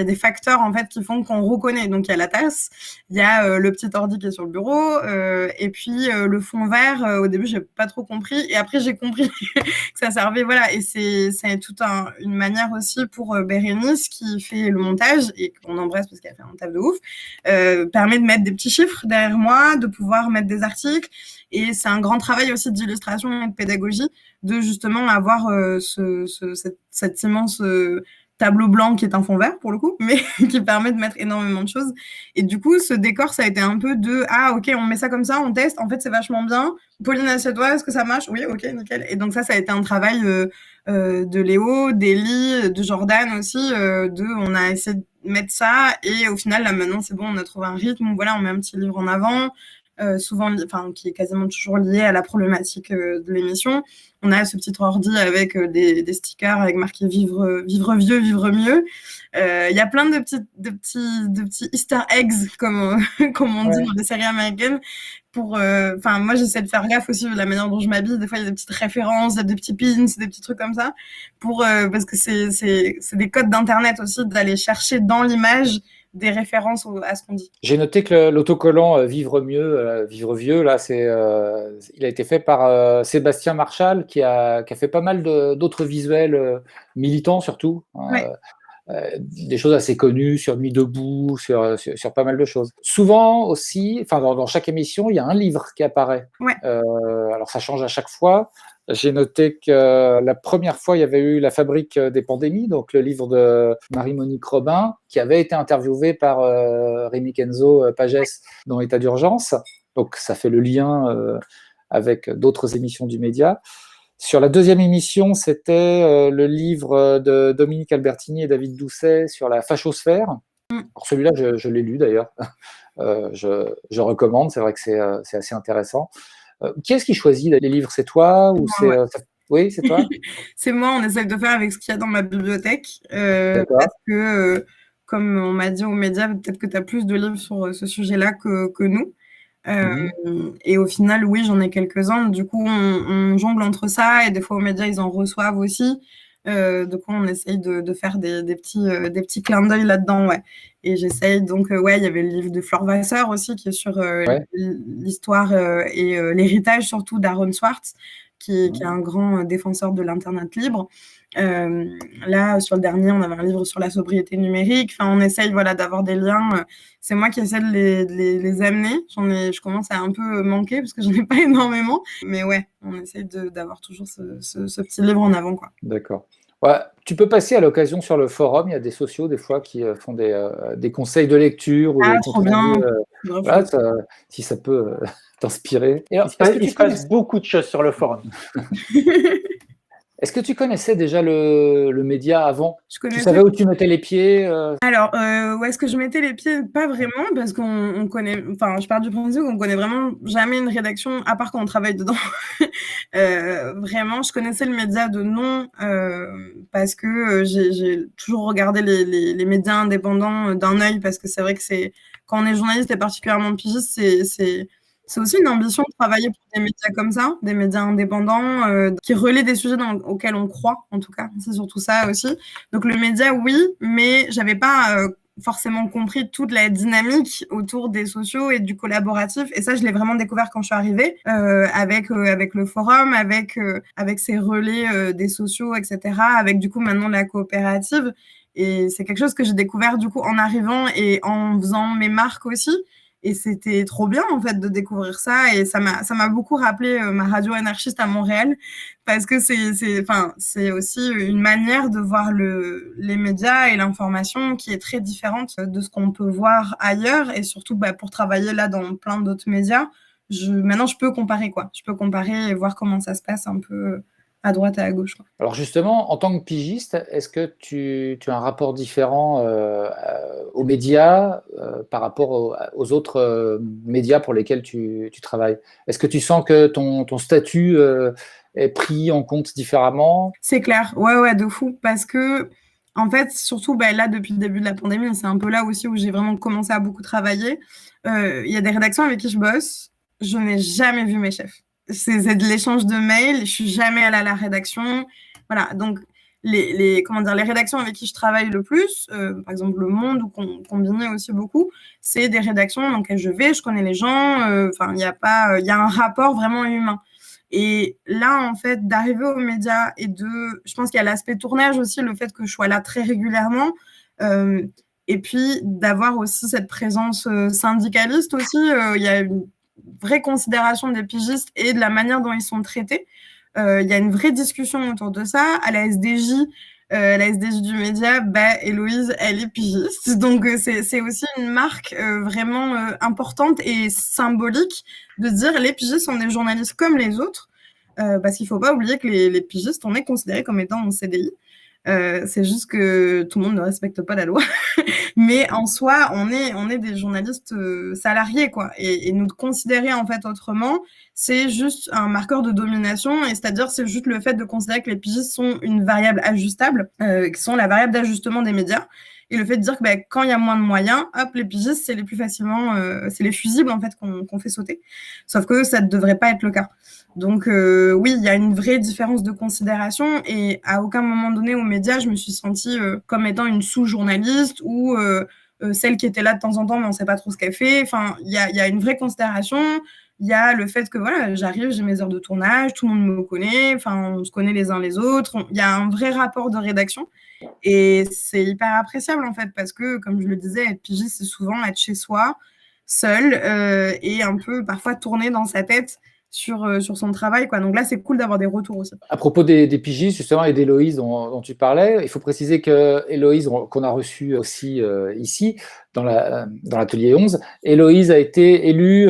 des facteurs, en fait, qui font qu'on reconnaît. Donc, il y a la tasse, il y a le petit ordi qui est sur le bureau, et puis le fond vert, au début, j'ai pas trop compris. Et après, j'ai compris que ça servait, voilà. Et c'est toute une manière aussi pour Bérénice, qui fait le montage, et qu'on embrasse parce qu'elle fait un taf de ouf, permet de mettre des petits chiffres derrière moi, de pouvoir mettre des articles. Et c'est un grand travail aussi d'illustration et de pédagogie, de justement avoir cet immense tableau blanc qui est un fond vert pour le coup, mais qui permet de mettre énormément de choses. Et du coup, ce décor, ça a été un peu de « Ah, ok, on met ça comme ça, on teste, en fait, c'est vachement bien. Pauline, assieds-toi, est-ce que ça marche? Oui, ok, nickel. » Et donc ça a été un travail de Léo, d'Ellie, de Jordan aussi, on a essayé de mettre ça, et au final, là, maintenant, c'est bon, on a trouvé un rythme, voilà, on met un petit livre en avant, souvent, qui est quasiment toujours lié à la problématique de l'émission. On a ce petit ordi avec des stickers avec marqué vivre vieux, vivre mieux. Il y a plein de petits Easter eggs, comme on dit dans les séries américaines, moi j'essaie de faire gaffe aussi de la manière dont je m'habille. Des fois il y a des petites références, des petits pins, des petits trucs comme ça, parce que c'est des codes d'internet aussi, d'aller chercher dans l'image des références à ce qu'on dit. J'ai noté que l'autocollant Vivre mieux, Vivre vieux, là, il a été fait par Sébastien Marchal, qui a fait pas mal d'autres visuels militants surtout. Ouais. Des choses assez connues sur Nuit debout, sur pas mal de choses. Souvent aussi, dans chaque émission, il y a un livre qui apparaît. Ouais. Alors ça change à chaque fois. J'ai noté que la première fois, il y avait eu La fabrique des pandémies, donc le livre de Marie-Monique Robin, qui avait été interviewé par Rémi Kenzo Pagès dans État d'urgence. Donc ça fait le lien avec d'autres émissions du média. Sur la deuxième émission, c'était le livre de Dominique Albertini et David Doucet sur la fachosphère. Alors celui-là, je l'ai lu d'ailleurs. Je recommande, c'est vrai que c'est assez intéressant. Qui est-ce qui choisit les livres? C'est toi ou c'est Oui, c'est toi. C'est moi, on essaie de faire avec ce qu'il y a dans ma bibliothèque. Parce que, comme on m'a dit aux médias, peut-être que tu as plus de livres sur ce sujet-là que nous. Et au final, oui, j'en ai quelques-uns. Du coup, on jongle entre ça et des fois aux médias, ils en reçoivent aussi. Du coup, on essaye de faire des petits clins d'œil là-dedans, ouais. Et j'essaye donc, il y avait le livre de Flore Vasseur aussi qui est sur l'histoire et l'héritage surtout d'Aaron Swartz, qui est un grand défenseur de l'Internet libre. Là, sur le dernier, on avait un livre sur la sobriété numérique. Enfin, on essaye d'avoir des liens. C'est moi qui essaie de les amener. Je commence à un peu manquer parce que j'en ai pas énormément. Mais ouais, on essaye d'avoir toujours ce petit livre en avant, quoi. D'accord. Ouais, tu peux passer à l'occasion sur le forum. Il y a des socios des fois qui font des conseils de lecture ou des trop bien. Si ça peut t'inspirer. Il se passe beaucoup de choses sur le forum. Est-ce que tu connaissais déjà le média avant? Tu savais où tu mettais les pieds Alors, où est-ce que je mettais les pieds? Pas vraiment, parce qu'on connaît... Enfin, je pars du principe qu'on connaît vraiment jamais une rédaction, à part quand on travaille dedans. Vraiment, je connaissais le média de nom, parce que j'ai toujours regardé les médias indépendants d'un œil, parce que c'est vrai que quand on est journaliste et particulièrement pigiste, c'est aussi une ambition de travailler pour des médias comme ça, des médias indépendants qui relaient des sujets auxquels on croit, en tout cas. C'est surtout ça aussi. Donc le média, oui, mais j'avais pas forcément compris toute la dynamique autour des sociaux et du collaboratif. Et ça, je l'ai vraiment découvert quand je suis arrivée, avec le forum, avec ces relais des sociaux, etc., avec du coup maintenant la coopérative. Et c'est quelque chose que j'ai découvert du coup en arrivant et en faisant mes marques aussi. Et c'était trop bien, en fait, de découvrir ça. Et ça m'a beaucoup rappelé ma radio anarchiste à Montréal, parce que c'est aussi une manière de voir les médias et l'information qui est très différente de ce qu'on peut voir ailleurs. Et surtout, pour travailler là dans plein d'autres médias, maintenant, je peux comparer, quoi. Je peux comparer et voir comment ça se passe un peu à droite et à gauche, quoi. Alors justement, en tant que pigiste, est-ce que tu as un rapport différent aux médias par rapport aux autres médias pour lesquels tu travailles? Est-ce que tu sens que ton statut est pris en compte différemment? C'est clair, ouais, de fou, parce que en fait, surtout là, depuis le début de la pandémie, c'est un peu là aussi où j'ai vraiment commencé à beaucoup travailler. Il y a des rédactions avec qui je bosse, je n'ai jamais vu mes chefs. C'est de l'échange de mails, je suis jamais allée à la rédaction. Voilà, donc les rédactions avec qui je travaille le plus, par exemple Le Monde ou Combiné aussi beaucoup, c'est des rédactions dans lesquelles je connais les gens, il y a un rapport vraiment humain. Et là, en fait, d'arriver aux médias je pense qu'il y a l'aspect tournage aussi, le fait que je sois là très régulièrement, et puis d'avoir aussi cette présence syndicaliste aussi. Il y a une vraie considération des pigistes et de la manière dont ils sont traités. Il y a une vraie discussion autour de ça. À la SDJ du média, Héloïse, elle est pigiste. Donc, c'est aussi une marque vraiment importante et symbolique de dire les pigistes sont des journalistes comme les autres, parce qu'il ne faut pas oublier que les pigistes, on est considérés comme étant en CDI. C'est juste que tout le monde ne respecte pas la loi. Mais en soi, on est des journalistes salariés, quoi. Et nous considérer en fait autrement, c'est juste un marqueur de domination. Et c'est-à-dire, c'est juste le fait de considérer que les pigistes sont une variable ajustable, qui sont la variable d'ajustement des médias. Et le fait de dire que quand il y a moins de moyens, hop, les pigistes, c'est les plus facilement, c'est les fusibles en fait qu'on fait sauter. Sauf que ça ne devrait pas être le cas. Donc oui, il y a une vraie différence de considération et à aucun moment donné aux médias, je me suis sentie comme étant une sous-journaliste ou celle qui était là de temps en temps mais on ne sait pas trop ce qu'elle fait. Enfin, il y a une vraie considération. Il y a le fait que voilà, j'arrive, j'ai mes heures de tournage, tout le monde me connaît, enfin, on se connaît les uns les autres. Il y a un vrai rapport de rédaction et c'est hyper appréciable en fait parce que, comme je le disais, être pigiste, c'est souvent être chez soi, seul et un peu parfois tourner dans sa tête sur son travail, quoi. Donc là, c'est cool d'avoir des retours aussi. À propos des pigistes, justement, et d'Héloïse dont tu parlais, il faut préciser que Héloïse, qu'on a reçue aussi ici, dans l'atelier 11, Héloïse a été élue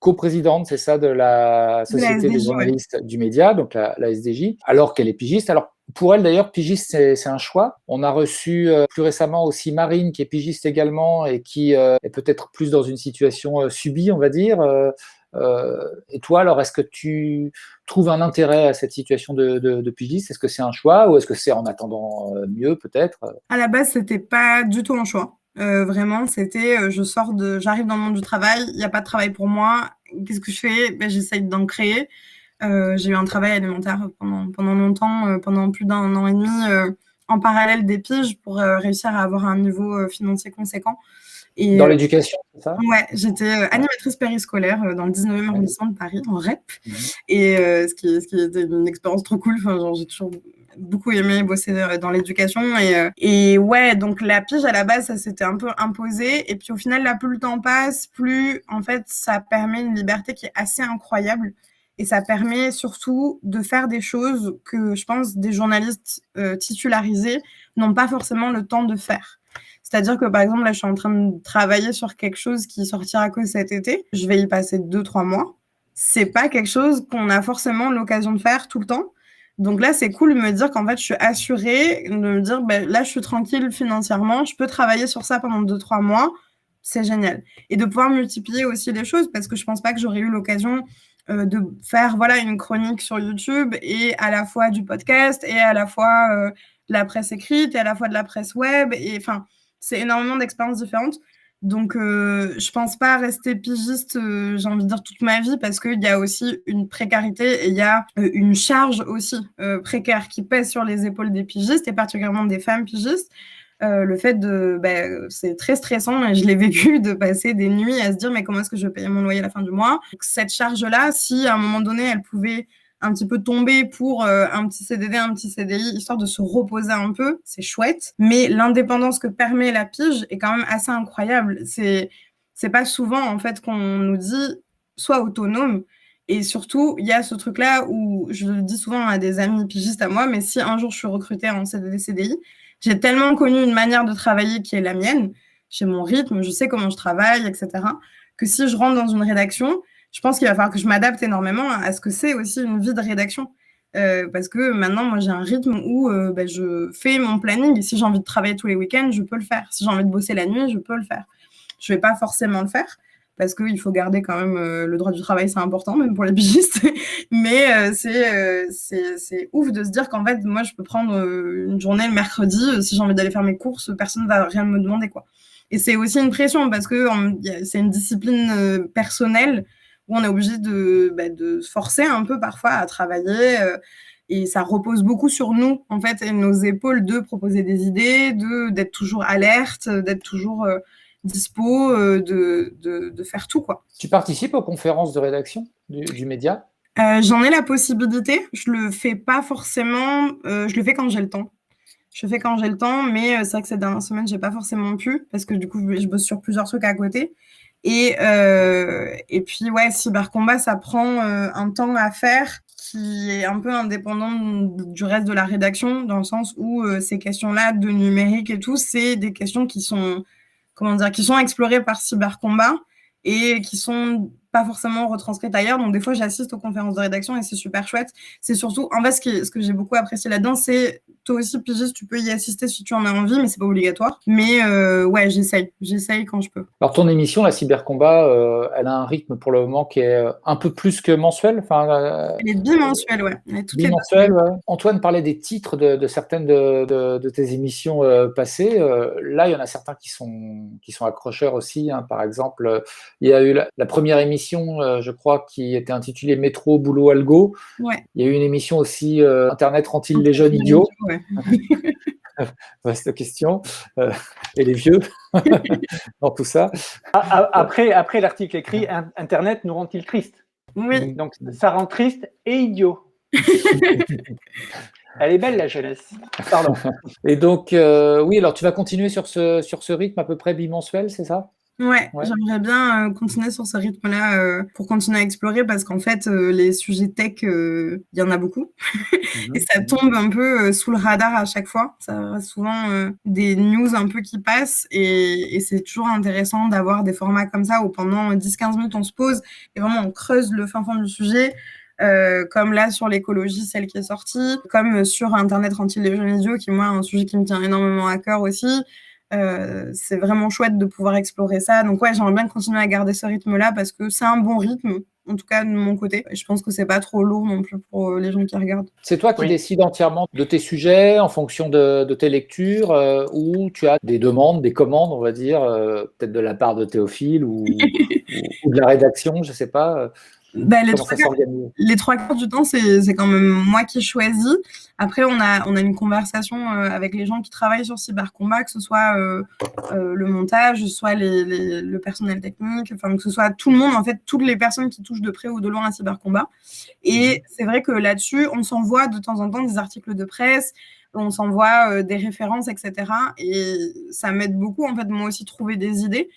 coprésidente, c'est ça, de la Société des journalistes du média, donc la SDJ, alors qu'elle est pigiste. Alors, pour elle, d'ailleurs, pigiste, c'est un choix. On a reçu plus récemment aussi Marine, qui est pigiste également, et qui est peut-être plus dans une situation subie, on va dire. Et toi, alors, est-ce que tu trouves un intérêt à cette situation de pigiste? Est-ce que c'est un choix ou est-ce que c'est en attendant mieux, peut-être? À la base, c'était pas du tout un choix. Vraiment, c'était j'arrive dans le monde du travail, il n'y a pas de travail pour moi. Qu'est-ce que je fais? J'essaye d'en créer. J'ai eu un travail alimentaire pendant longtemps, pendant plus d'1 an et demi, en parallèle des piges pour réussir à avoir un niveau financier conséquent. Et, dans l'éducation, c'est ça? Ouais, j'étais animatrice périscolaire dans le 19e arrondissement de Paris, en REP. Et ce qui était une expérience trop cool. Enfin, genre, j'ai toujours beaucoup aimé bosser dans l'éducation. Et ouais, donc la pige, à la base, ça s'était un peu imposé. Et puis au final, là, plus le temps passe, plus, en fait, ça permet une liberté qui est assez incroyable. Et ça permet surtout de faire des choses que, je pense, des journalistes titularisés n'ont pas forcément le temps de faire. C'est-à-dire que, par exemple, là, je suis en train de travailler sur quelque chose qui sortira que cet été. Je vais y passer 2-3 mois. C'est pas quelque chose qu'on a forcément l'occasion de faire tout le temps. Donc là, c'est cool de me dire qu'en fait, je suis assurée, de me dire, là, je suis tranquille financièrement, je peux travailler sur ça pendant 2-3 mois. C'est génial. Et de pouvoir multiplier aussi les choses, parce que je pense pas que j'aurais eu l'occasion de faire une chronique sur YouTube et à la fois du podcast et à la fois de la presse écrite et à la fois de la presse web. Et enfin, c'est énormément d'expériences différentes. Donc, je pense pas rester pigiste, j'ai envie de dire, toute ma vie parce qu'il y a aussi une précarité et il y a une charge aussi précaire qui pèse sur les épaules des pigistes et particulièrement des femmes pigistes. Le fait c'est très stressant et je l'ai vécu de passer des nuits à se dire mais comment est-ce que je vais payer mon loyer à la fin du mois. Donc, cette charge-là, si à un moment donné elle pouvait un petit peu tomber pour un petit CDD, un petit CDI, histoire de se reposer un peu, c'est chouette. Mais l'indépendance que permet la pige est quand même assez incroyable. C'est pas souvent en fait qu'on nous dit sois autonome. Et surtout, il y a ce truc-là où je le dis souvent à des amis pigistes à moi, mais si un jour je suis recrutée en CDD, CDI, j'ai tellement connu une manière de travailler qui est la mienne, j'ai mon rythme, je sais comment je travaille, etc., que si je rentre dans une rédaction, je pense qu'il va falloir que je m'adapte énormément à ce que c'est aussi une vie de rédaction. Parce que maintenant, moi, j'ai un rythme où je fais mon planning et si j'ai envie de travailler tous les week-ends, je peux le faire. Si j'ai envie de bosser la nuit, je peux le faire. Je ne vais pas forcément le faire parce qu'il faut garder quand même le droit du travail, c'est important, même pour les pigistes. Mais c'est ouf de se dire qu'en fait, moi, je peux prendre une journée le mercredi. Si j'ai envie d'aller faire mes courses, personne ne va rien me demander, quoi. Et c'est aussi une pression parce que c'est une discipline personnelle où on est obligé de se forcer un peu parfois à travailler. Et ça repose beaucoup sur nous, en fait, et nos épaules de proposer des idées, d'être toujours alerte, d'être toujours dispo, de faire tout, quoi. Tu participes aux conférences de rédaction du média? J'en ai la possibilité. Je le fais pas forcément. Je le fais quand j'ai le temps. Je fais quand j'ai le temps, mais c'est vrai que ces dernières semaines, j'ai pas forcément pu parce que du coup, je bosse sur plusieurs trucs à côté. Et puis, ouais, cybercombat, ça prend un temps à faire qui est un peu indépendant du reste de la rédaction, dans le sens où ces questions-là de numérique et tout, c'est des questions qui sont, qui sont explorées par cybercombat et qui sont pas forcément retranscrites ailleurs. Donc, des fois, j'assiste aux conférences de rédaction et c'est super chouette. C'est surtout, en fait, ce que j'ai beaucoup apprécié là-dedans, c'est toi aussi, pigiste, tu peux y assister si tu en as envie, mais c'est pas obligatoire. Mais ouais, j'essaye quand je peux. Alors, ton émission, la Cybercombat, elle a un rythme pour le moment qui est un peu plus que mensuel. Elle est bimensuelle, ouais. Bimensuelle, ouais. Antoine parlait des titres de certaines de tes émissions passées. Là, il y en a certains qui sont accrocheurs aussi. Hein. Par exemple, il y a eu la première émission, je crois, qui était intitulée Métro, Boulot, Algo. Ouais. Il y a eu une émission aussi Internet rend-il les jeunes idiots? Ouais. Vaste question. Et les vieux dans tout ça. Après l'article écrit, Internet nous rend-il triste? Oui. Donc, ça rend triste et idiot. Elle est belle, la jeunesse. Pardon. Et donc, oui, alors tu vas continuer sur ce rythme à peu près bimensuel, c'est ça? Ouais, j'aimerais bien continuer sur ce rythme-là pour continuer à explorer parce qu'en fait, les sujets tech, il y en a beaucoup. Et ça tombe un peu sous le radar à chaque fois. Ça reste souvent des news un peu qui passent et c'est toujours intéressant d'avoir des formats comme ça où pendant 10-15 minutes, on se pose et vraiment on creuse le fin fond du sujet. Comme là sur l'écologie, celle qui est sortie, comme sur Internet rend-il les jeunes idiots, qui moi, un sujet qui me tient énormément à cœur aussi. C'est vraiment chouette de pouvoir explorer ça. Donc ouais, j'aimerais bien continuer à garder ce rythme-là parce que c'est un bon rythme, en tout cas de mon côté. Et je pense que c'est pas trop lourd non plus pour les gens qui regardent. C'est toi qui décides entièrement de tes sujets en fonction de tes lectures ou tu as des demandes, des commandes, on va dire, peut-être de la part de Théophile ou de la rédaction, je sais pas. Les 3/4 du temps, c'est quand même moi qui choisis. Après, on a une conversation avec les gens qui travaillent sur Cybercombat, que ce soit le montage, soit le personnel technique, enfin que ce soit tout le monde, en fait, toutes les personnes qui touchent de près ou de loin à Cybercombat. Et c'est vrai que là-dessus, on s'envoie de temps en temps des articles de presse, on s'envoie des références, etc. Et ça m'aide beaucoup, en fait, moi aussi, trouver des idées.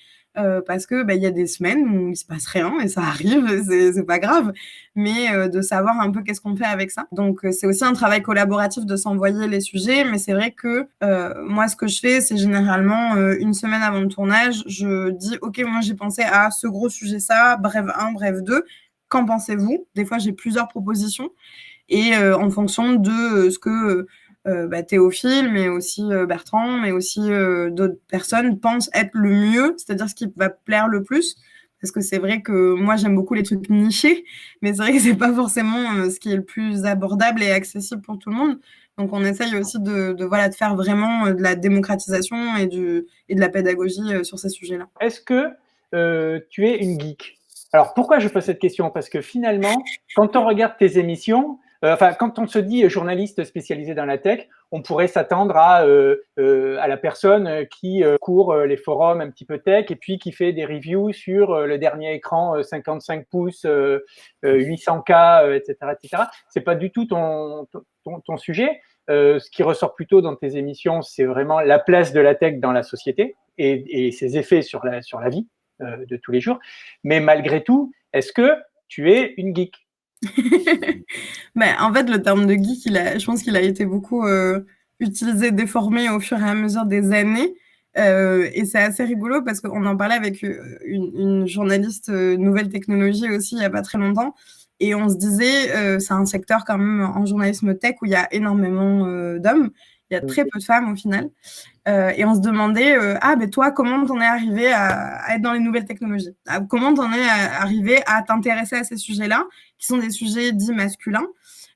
Parce que y a des semaines où il se passe rien et ça arrive, c'est pas grave, mais de savoir un peu qu'est-ce qu'on fait avec ça. Donc c'est aussi un travail collaboratif de s'envoyer les sujets, mais c'est vrai que moi ce que je fais, c'est généralement une semaine avant le tournage, je dis ok, moi j'ai pensé à ce gros sujet ça, bref 1, bref 2, qu'en pensez-vous? Des fois j'ai plusieurs propositions et en fonction de ce que Théophile, mais aussi Bertrand, mais aussi d'autres personnes pensent être le mieux, c'est-à-dire ce qui va plaire le plus. Parce que c'est vrai que moi, j'aime beaucoup les trucs nichés, mais c'est vrai que c'est pas forcément ce qui est le plus abordable et accessible pour tout le monde. Donc, on essaye aussi de faire vraiment de la démocratisation et de la pédagogie sur ces sujets-là. Est-ce que tu es une geek? Alors, pourquoi je pose cette question? Parce que finalement, quand on regarde tes émissions, quand on se dit journaliste spécialisé dans la tech, on pourrait s'attendre à la personne qui court les forums un petit peu tech et puis qui fait des reviews sur le dernier écran 55 pouces, 800K, etc., etc. C'est pas du tout ton sujet. Ce qui ressort plutôt dans tes émissions, c'est vraiment la place de la tech dans la société et ses effets sur la vie de tous les jours. Mais malgré tout, est-ce que tu es une geek? En fait, le terme de geek, je pense qu'il a été beaucoup utilisé, déformé au fur et à mesure des années. Et c'est assez rigolo parce qu'on en parlait avec une journaliste nouvelle technologie aussi il n'y a pas très longtemps. Et on se disait, c'est un secteur quand même en journalisme tech où il y a énormément d'hommes. Il y a très peu de femmes au final. Et on se demandait, toi, comment t'en es arrivé à être dans les nouvelles technologies? Comment t'en es arrivé à t'intéresser à ces sujets-là, qui sont des sujets dits masculins?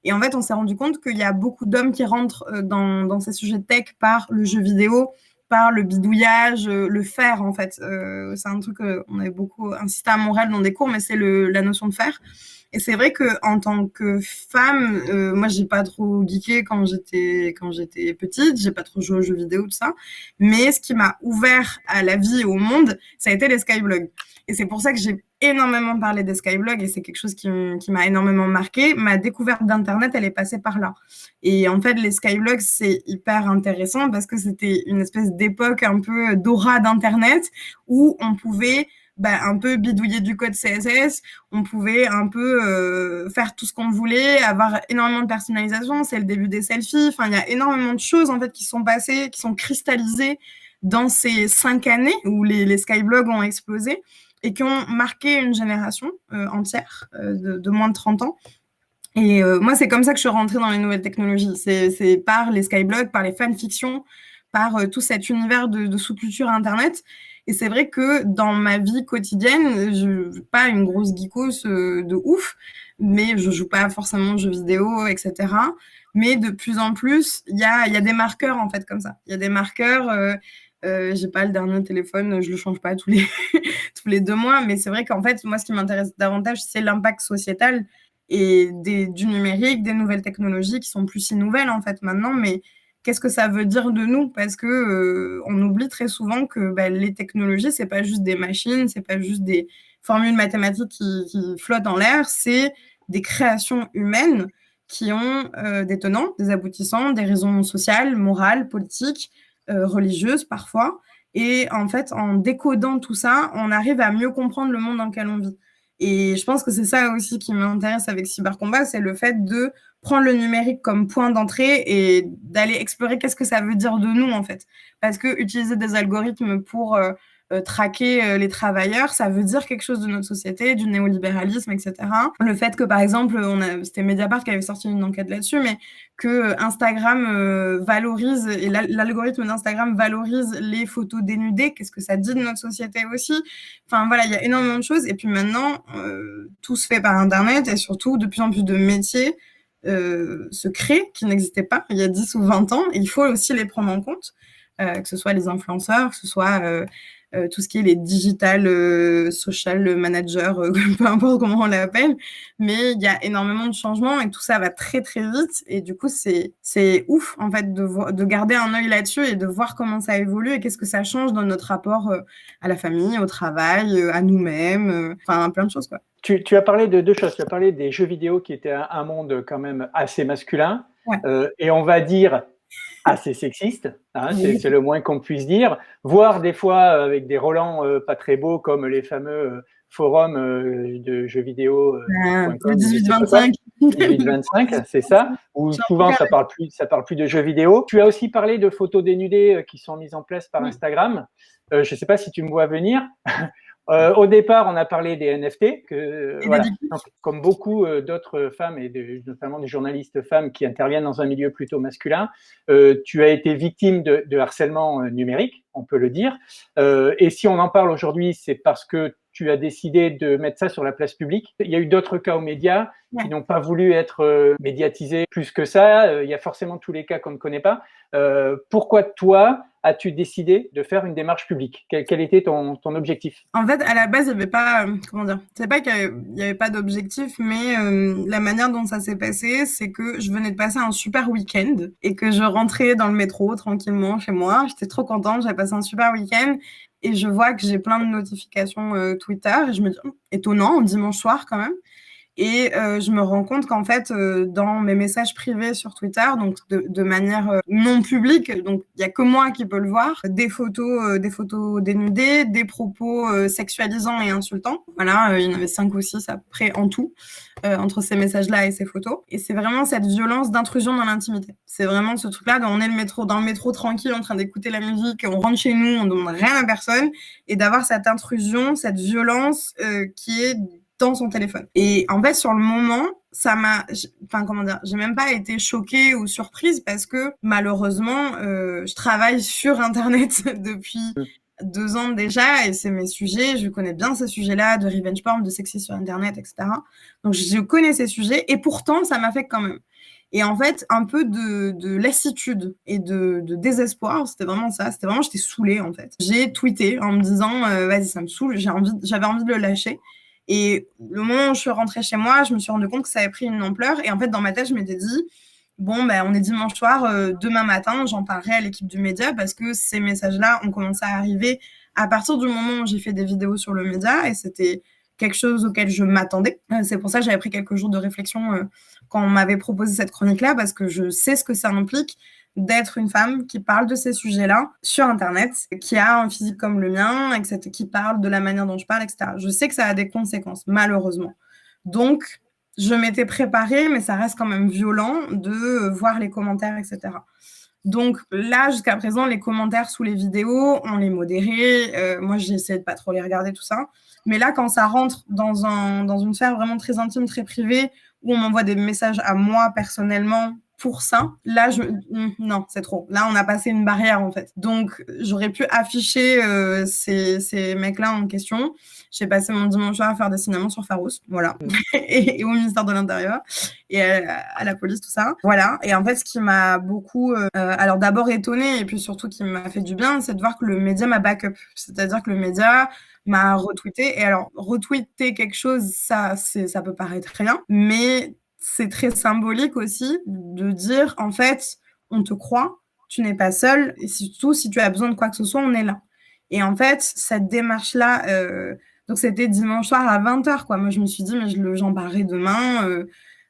Et en fait, on s'est rendu compte qu'il y a beaucoup d'hommes qui rentrent dans ces sujets de tech par le jeu vidéo, par le bidouillage, le faire, en fait. C'est un truc qu'on avait beaucoup insisté à Montréal dans des cours, mais c'est la notion de faire. Et c'est vrai que en tant que femme, moi j'ai pas trop geeké quand j'étais petite, j'ai pas trop joué aux jeux vidéo tout ça, mais ce qui m'a ouvert à la vie et au monde, ça a été les skyblogs. Et c'est pour ça que j'ai énormément parlé des skyblogs et c'est quelque chose qui m'a énormément marqué. Ma découverte d'internet, elle est passée par là. Et en fait, les skyblogs, c'est hyper intéressant parce que c'était une espèce d'époque un peu d'aura d'internet où on pouvait un peu bidouiller du code CSS, on pouvait un peu faire tout ce qu'on voulait, avoir énormément de personnalisation, c'est le début des selfies, enfin il y a énormément de choses en fait qui sont passées, qui sont cristallisées dans ces 5 années où les skyblogs ont explosé et qui ont marqué une génération entière de moins de 30 ans. Et moi, c'est comme ça que je suis rentrée dans les nouvelles technologies. C'est par les skyblogs, par les fanfictions, par tout cet univers de sous-culture Internet. Et c'est vrai que dans ma vie quotidienne, je ne suis pas une grosse geekos de ouf, mais je joue pas forcément aux jeux vidéo, etc. Mais de plus en plus, il y a des marqueurs, en fait, comme ça. Il y a des marqueurs. J'ai pas le dernier téléphone, je le change pas tous les, tous les 2 mois. Mais c'est vrai qu'en fait, moi, ce qui m'intéresse davantage, c'est l'impact sociétal et du numérique, des nouvelles technologies qui sont plus si nouvelles en fait maintenant, mais qu'est-ce que ça veut dire de nous? Parce que on oublie très souvent que les technologies, c'est pas juste des machines, c'est pas juste des formules mathématiques qui flottent en l'air, c'est des créations humaines qui ont des tenants, des aboutissants, des raisons sociales, morales, politiques, religieuses parfois. Et en fait, en décodant tout ça, on arrive à mieux comprendre le monde dans lequel on vit. Et je pense que c'est ça aussi qui m'intéresse avec Cybercombat, c'est le fait de prendre le numérique comme point d'entrée et d'aller explorer qu'est-ce que ça veut dire de nous, en fait. Parce que utiliser des algorithmes pour traquer les travailleurs, ça veut dire quelque chose de notre société, du néolibéralisme, etc. Le fait que, par exemple, c'était Mediapart qui avait sorti une enquête là-dessus, mais que Instagram valorise, et l'algorithme d'Instagram valorise les photos dénudées, qu'est-ce que ça dit de notre société aussi? Enfin, voilà, il y a énormément de choses. Et puis maintenant, tout se fait par Internet et surtout, de plus en plus de métiers se créent qui n'existaient pas il y a 10 ou 20 ans. Et il faut aussi les prendre en compte, que ce soit les influenceurs, que ce soit tout ce qui est les digital social managers, peu importe comment on l'appelle, mais il y a énormément de changements et tout ça va très très vite et du coup c'est ouf en fait de garder un œil là-dessus et de voir comment ça évolue et qu'est-ce que ça change dans notre rapport à la famille, au travail, à nous-mêmes, enfin plein de choses quoi. Tu as parlé de 2 choses. Tu as parlé des jeux vidéo qui étaient un monde quand même assez masculin, ouais. Et on va dire assez sexiste, hein, oui. C'est le moins qu'on puisse dire, voire des fois avec des relents pas très beaux comme les fameux forums de jeux vidéo. Le 18-25. 18-25, c'est ça, où souvent ça parle plus de jeux vidéo. Tu as aussi parlé de photos dénudées qui sont mises en place par Instagram. Je ne sais pas si tu me vois venir. Au départ, on a parlé des NFT, voilà. Donc, comme beaucoup d'autres femmes, et notamment des journalistes femmes qui interviennent dans un milieu plutôt masculin, tu as été victime de harcèlement numérique, on peut le dire. Et si on en parle aujourd'hui, c'est parce que tu as décidé de mettre ça sur la place publique. Il y a eu d'autres cas aux médias qui n'ont pas voulu être médiatisés plus que ça. Il y a forcément tous les cas qu'on ne connaît pas. Pourquoi toi as-tu décidé de faire une démarche publique? Quel était ton objectif? En fait, à la base, il n'y avait pas, comment dire, c'est pas qu'il n'y avait pas d'objectif, mais la manière dont ça s'est passé, c'est que je venais de passer un super week-end et que je rentrais dans le métro tranquillement chez moi. J'étais trop contente, j'avais passé un super week-end et je vois que j'ai plein de notifications Twitter et je me dis, étonnant, un dimanche soir quand même. Et je me rends compte qu'en fait, dans mes messages privés sur Twitter, donc de manière non publique, donc il n'y a que moi qui peux le voir, des photos dénudées, des propos sexualisants et insultants. Voilà, il y en avait 5 ou 6 après en tout, entre ces messages-là et ces photos. Et c'est vraiment cette violence d'intrusion dans l'intimité. C'est vraiment ce truc-là, on est dans le métro tranquille, en train d'écouter la musique, on rentre chez nous, on ne demande rien à personne, et d'avoir cette intrusion, cette violence qui est dans son téléphone. Et en fait, sur le moment, j'ai même pas été choquée ou surprise parce que malheureusement, je travaille sur Internet depuis 2 ans déjà et c'est mes sujets, je connais bien ces sujets-là de revenge porn, de sexisme sur Internet, etc. Donc, je connais ces sujets et pourtant, ça m'affecte quand même. Et en fait, un peu de lassitude et de désespoir, c'était vraiment ça. C'était vraiment, j'étais saoulée en fait. J'ai tweeté en me disant, vas-y, ça me saoule, j'avais envie de le lâcher. Et le moment où je suis rentrée chez moi, je me suis rendu compte que ça avait pris une ampleur. Et en fait, dans ma tête, je m'étais dit, bon, on est dimanche soir, demain matin, j'en parlerai à l'équipe du média parce que ces messages-là ont commencé à arriver à partir du moment où j'ai fait des vidéos sur le média et c'était quelque chose auquel je m'attendais. C'est pour ça que j'avais pris quelques jours de réflexion quand on m'avait proposé cette chronique-là parce que je sais ce que ça implique d'être une femme qui parle de ces sujets-là sur Internet, qui a un physique comme le mien, etc., qui parle de la manière dont je parle, etc. Je sais que ça a des conséquences, malheureusement. Donc, je m'étais préparée, mais ça reste quand même violent de voir les commentaires, etc. Donc là, jusqu'à présent, les commentaires sous les vidéos, on les modérait. Moi, j'ai essayé de pas trop les regarder, tout ça. Mais là, quand ça rentre dans une sphère vraiment très intime, très privée, où on m'envoie des messages à moi personnellement pour ça, là, non, c'est trop. Là, on a passé une barrière, en fait. Donc, j'aurais pu afficher ces mecs-là en question. J'ai passé mon dimanche soir à faire des signalements sur Pharos, voilà, et au ministère de l'Intérieur, et à la police, tout ça. Voilà, et en fait, ce qui m'a beaucoup, alors d'abord étonnée, et puis surtout qui m'a fait du bien, c'est de voir que le média m'a backup. C'est-à-dire que le média m'a retweeté, et alors, retweeter quelque chose, ça peut paraître rien, mais c'est très symbolique aussi de dire, en fait, on te croit, tu n'es pas seul, et surtout, si tu as besoin de quoi que ce soit, on est là. Et en fait, cette démarche-là, donc c'était dimanche soir à 20h, quoi. Moi, je me suis dit, mais j'en parlerai demain,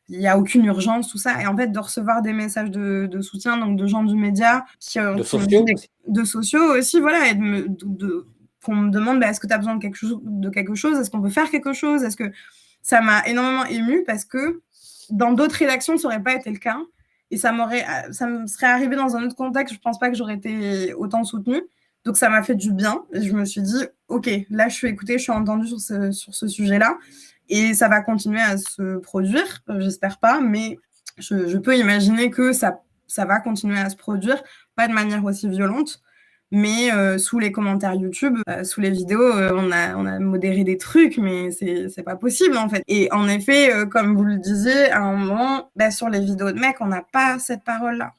il n'y a aucune urgence, tout ça. Et en fait, de recevoir des messages de soutien, donc de gens du média, de sociaux aussi. De sociaux aussi, voilà, et qu'on me demande, bah, est-ce que tu as besoin de quelque chose, est-ce qu'on peut faire quelque chose, est-ce que ça m'a énormément émue parce que dans d'autres rédactions, ça n'aurait pas été le cas. Et ça me serait arrivé dans un autre contexte. Je ne pense pas que j'aurais été autant soutenue. Donc, ça m'a fait du bien. Et je me suis dit, OK, là, je suis écoutée, je suis entendue sur ce sujet-là. Et ça va continuer à se produire. J'espère pas, mais je peux imaginer que ça va continuer à se produire. Pas de manière aussi violente. Mais sous les commentaires YouTube, sous les vidéos, on a modéré des trucs, mais c'est pas possible en fait. Et en effet, comme vous le disiez, à un moment, sur les vidéos de mecs, on n'a pas cette parole-là.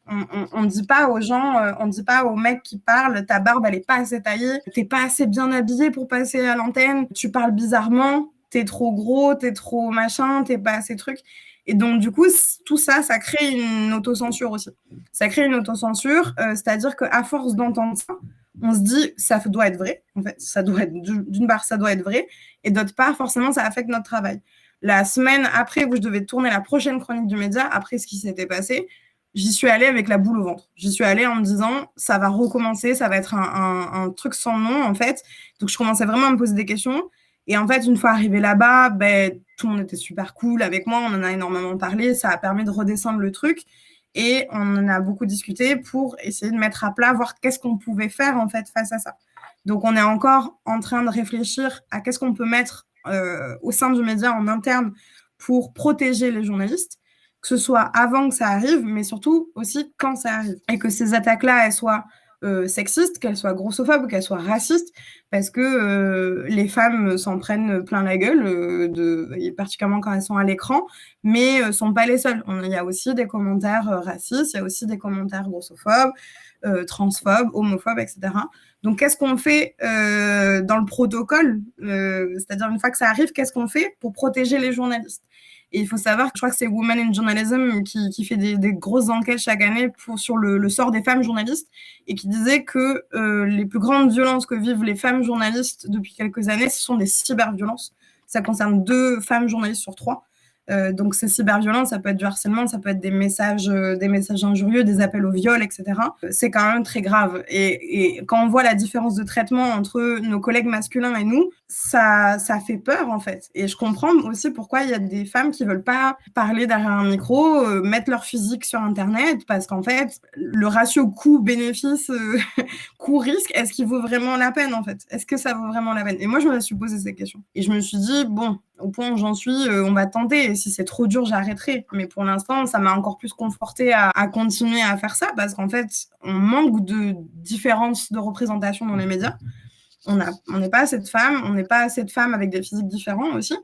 On dit pas aux gens, on dit pas aux mecs qui parlent, ta barbe elle est pas assez taillée, t'es pas assez bien habillé pour passer à l'antenne, tu parles bizarrement, t'es trop gros, t'es trop machin, t'es pas assez truc. Et donc, du coup, tout ça, ça crée une autocensure aussi. Ça crée une autocensure, c'est-à-dire qu'à force d'entendre ça, on se dit, ça doit être vrai. En fait, ça doit être, d'une part, ça doit être vrai, et d'autre part, forcément, ça affecte notre travail. La semaine après où je devais tourner la prochaine chronique du média, après ce qui s'était passé, j'y suis allée avec la boule au ventre. J'y suis allée en me disant, ça va recommencer, ça va être un truc sans nom, en fait. Donc, je commençais vraiment à me poser des questions. Et en fait, une fois arrivé là-bas, tout le monde était super cool avec moi. On en a énormément parlé. Ça a permis de redescendre le truc. Et on en a beaucoup discuté pour essayer de mettre à plat, voir qu'est-ce qu'on pouvait faire en fait face à ça. Donc, on est encore en train de réfléchir à qu'est-ce qu'on peut mettre au sein du média en interne pour protéger les journalistes, que ce soit avant que ça arrive, mais surtout aussi quand ça arrive. Et que ces attaques-là, elles soient sexistes, qu'elles soient grossophobes, qu'elles soient racistes, parce que les femmes s'en prennent plein la gueule, particulièrement quand elles sont à l'écran, mais sont pas les seules. Il y a aussi des commentaires racistes, il y a aussi des commentaires grossophobes, transphobes, homophobes, etc. Donc, qu'est-ce qu'on fait dans le protocole, c'est-à-dire une fois que ça arrive, qu'est-ce qu'on fait pour protéger les journalistes? Et il faut savoir que je crois que c'est Women in Journalism qui fait des grosses enquêtes chaque année sur le sort des femmes journalistes et qui disait que les plus grandes violences que vivent les femmes journalistes depuis quelques années, ce sont des cyberviolences. Ça concerne 2 femmes journalistes sur 3. Donc, ces cyberviolences, ça peut être du harcèlement, ça peut être des messages injurieux, des appels au viol, etc. C'est quand même très grave. Et quand on voit la différence de traitement entre nos collègues masculins et nous, ça fait peur, en fait. Et je comprends aussi pourquoi il y a des femmes qui veulent pas parler derrière un micro, mettre leur physique sur Internet, parce qu'en fait, le ratio coût-bénéfice, coût-risque, est-ce qu'il vaut vraiment la peine, en fait? Est-ce que ça vaut vraiment la peine? Et moi, je me suis posé ces questions. Et je me suis dit, bon, au point où j'en suis, on va tenter. Et si c'est trop dur, j'arrêterai. Mais pour l'instant, ça m'a encore plus confortée à continuer à faire ça parce qu'en fait, on manque de différence de représentation dans les médias. On n'est pas assez de femmes. On n'est pas assez de femmes avec des physiques différents aussi.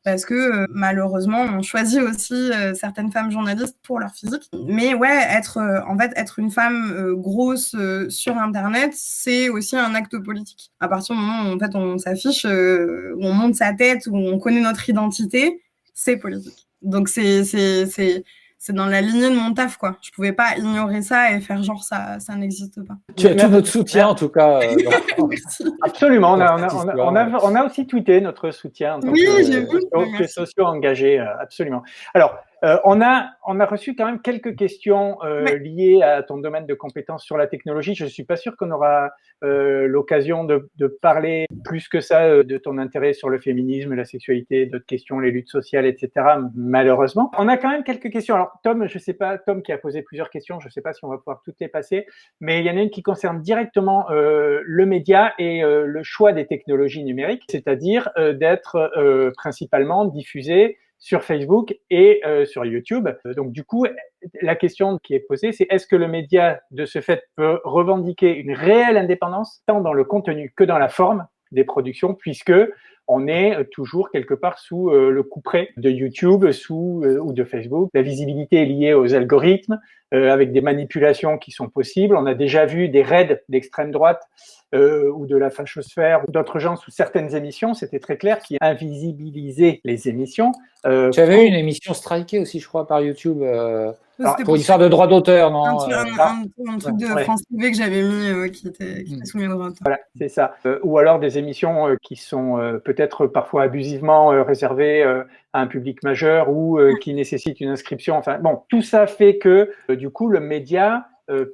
Parce que malheureusement, on choisit aussi certaines femmes journalistes pour leur physique. Mais ouais, être une femme grosse sur Internet, c'est aussi un acte politique. À partir du moment où en fait, on s'affiche, où on monte sa tête, où on connaît notre identité, c'est politique. Donc c'est dans la lignée de mon taf, quoi. Je pouvais pas ignorer ça et faire genre ça n'existe pas. Tu as tout notre soutien, en tout cas. Absolument. On a aussi tweeté notre soutien en tant que sociaux engagés. Absolument. Alors, on a reçu quand même quelques questions liées à ton domaine de compétences sur la technologie. Je suis pas sûr qu'on aura l'occasion de parler plus que ça de ton intérêt sur le féminisme, la sexualité, d'autres questions, les luttes sociales, etc. Malheureusement, on a quand même quelques questions. Alors, Tom, je sais pas, Tom qui a posé plusieurs questions, je sais pas si on va pouvoir toutes les passer, mais il y en a une qui concerne directement le média et le choix des technologies numériques, c'est-à-dire d'être principalement diffusé sur Facebook et sur YouTube. Donc du coup, la question qui est posée, c'est est-ce que le média, de ce fait, peut revendiquer une réelle indépendance, tant dans le contenu que dans la forme des productions, puisque on est toujours quelque part sous le couperet de YouTube ou de Facebook. La visibilité est liée aux algorithmes, avec des manipulations qui sont possibles. On a déjà vu des raids d'extrême droite ou de la fachosphère ou d'autres gens sous certaines émissions, c'était très clair, qui invisibilisaient les émissions. Tu avais eu une émission strikée aussi, je crois, par YouTube, pour une histoire de droit d'auteur, non? Un truc de France TV que j'avais mis qui était soumis au droit d'auteur. Voilà, c'est ça. Ou alors des émissions qui sont peut-être parfois abusivement réservées à un public majeur ou qui nécessitent une inscription. Enfin, bon, tout ça fait que du coup, le média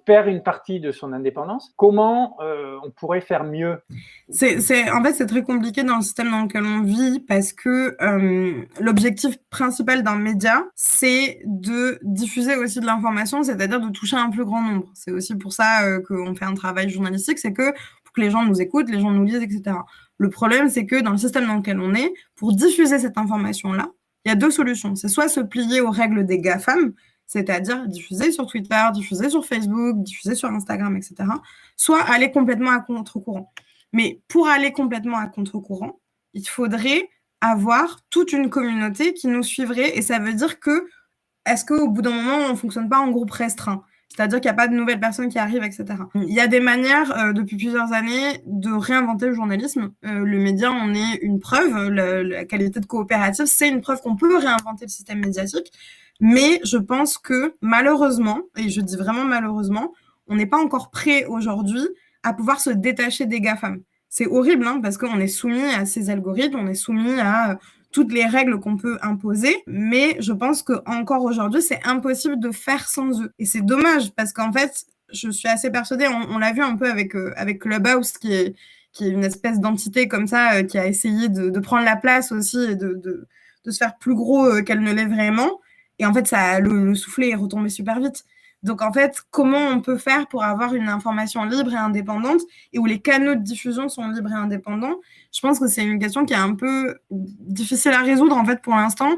perd une partie de son indépendance. Comment on pourrait faire mieux? En fait, c'est très compliqué dans le système dans lequel on vit parce que l'objectif principal d'un média, c'est de diffuser aussi de l'information, c'est-à-dire de toucher un plus grand nombre. C'est aussi pour ça qu'on fait un travail journalistique, c'est que pour que les gens nous écoutent, les gens nous lisent, etc. Le problème, c'est que dans le système dans lequel on est, pour diffuser cette information-là, il y a deux solutions. C'est soit se plier aux règles des GAFAM, c'est-à-dire diffuser sur Twitter, diffuser sur Facebook, diffuser sur Instagram, etc., soit aller complètement à contre-courant. Mais pour aller complètement à contre-courant, il faudrait avoir toute une communauté qui nous suivrait, et ça veut dire que, est-ce qu'au bout d'un moment, on ne fonctionne pas en groupe restreint ? C'est-à-dire qu'il n'y a pas de nouvelles personnes qui arrivent, etc. Il y a des manières, depuis plusieurs années, de réinventer le journalisme. Le média en est une preuve. La qualité de coopérative, c'est une preuve qu'on peut réinventer le système médiatique. Mais je pense que malheureusement, et je dis vraiment malheureusement, on n'est pas encore prêt aujourd'hui à pouvoir se détacher des GAFAM. C'est horrible, hein, parce qu'on est soumis à ces algorithmes, on est soumis à toutes les règles qu'on peut imposer, mais je pense qu'encore aujourd'hui, c'est impossible de faire sans eux. Et c'est dommage, parce qu'en fait, je suis assez persuadée, on l'a vu un peu avec Clubhouse, qui est une espèce d'entité comme ça, qui a essayé de prendre la place aussi et de se faire plus gros qu'elle ne l'est vraiment. Et en fait, le soufflet est retombé super vite. Donc, en fait, comment on peut faire pour avoir une information libre et indépendante et où les canaux de diffusion sont libres et indépendants? Je pense que c'est une question qui est un peu difficile à résoudre, en fait, pour l'instant.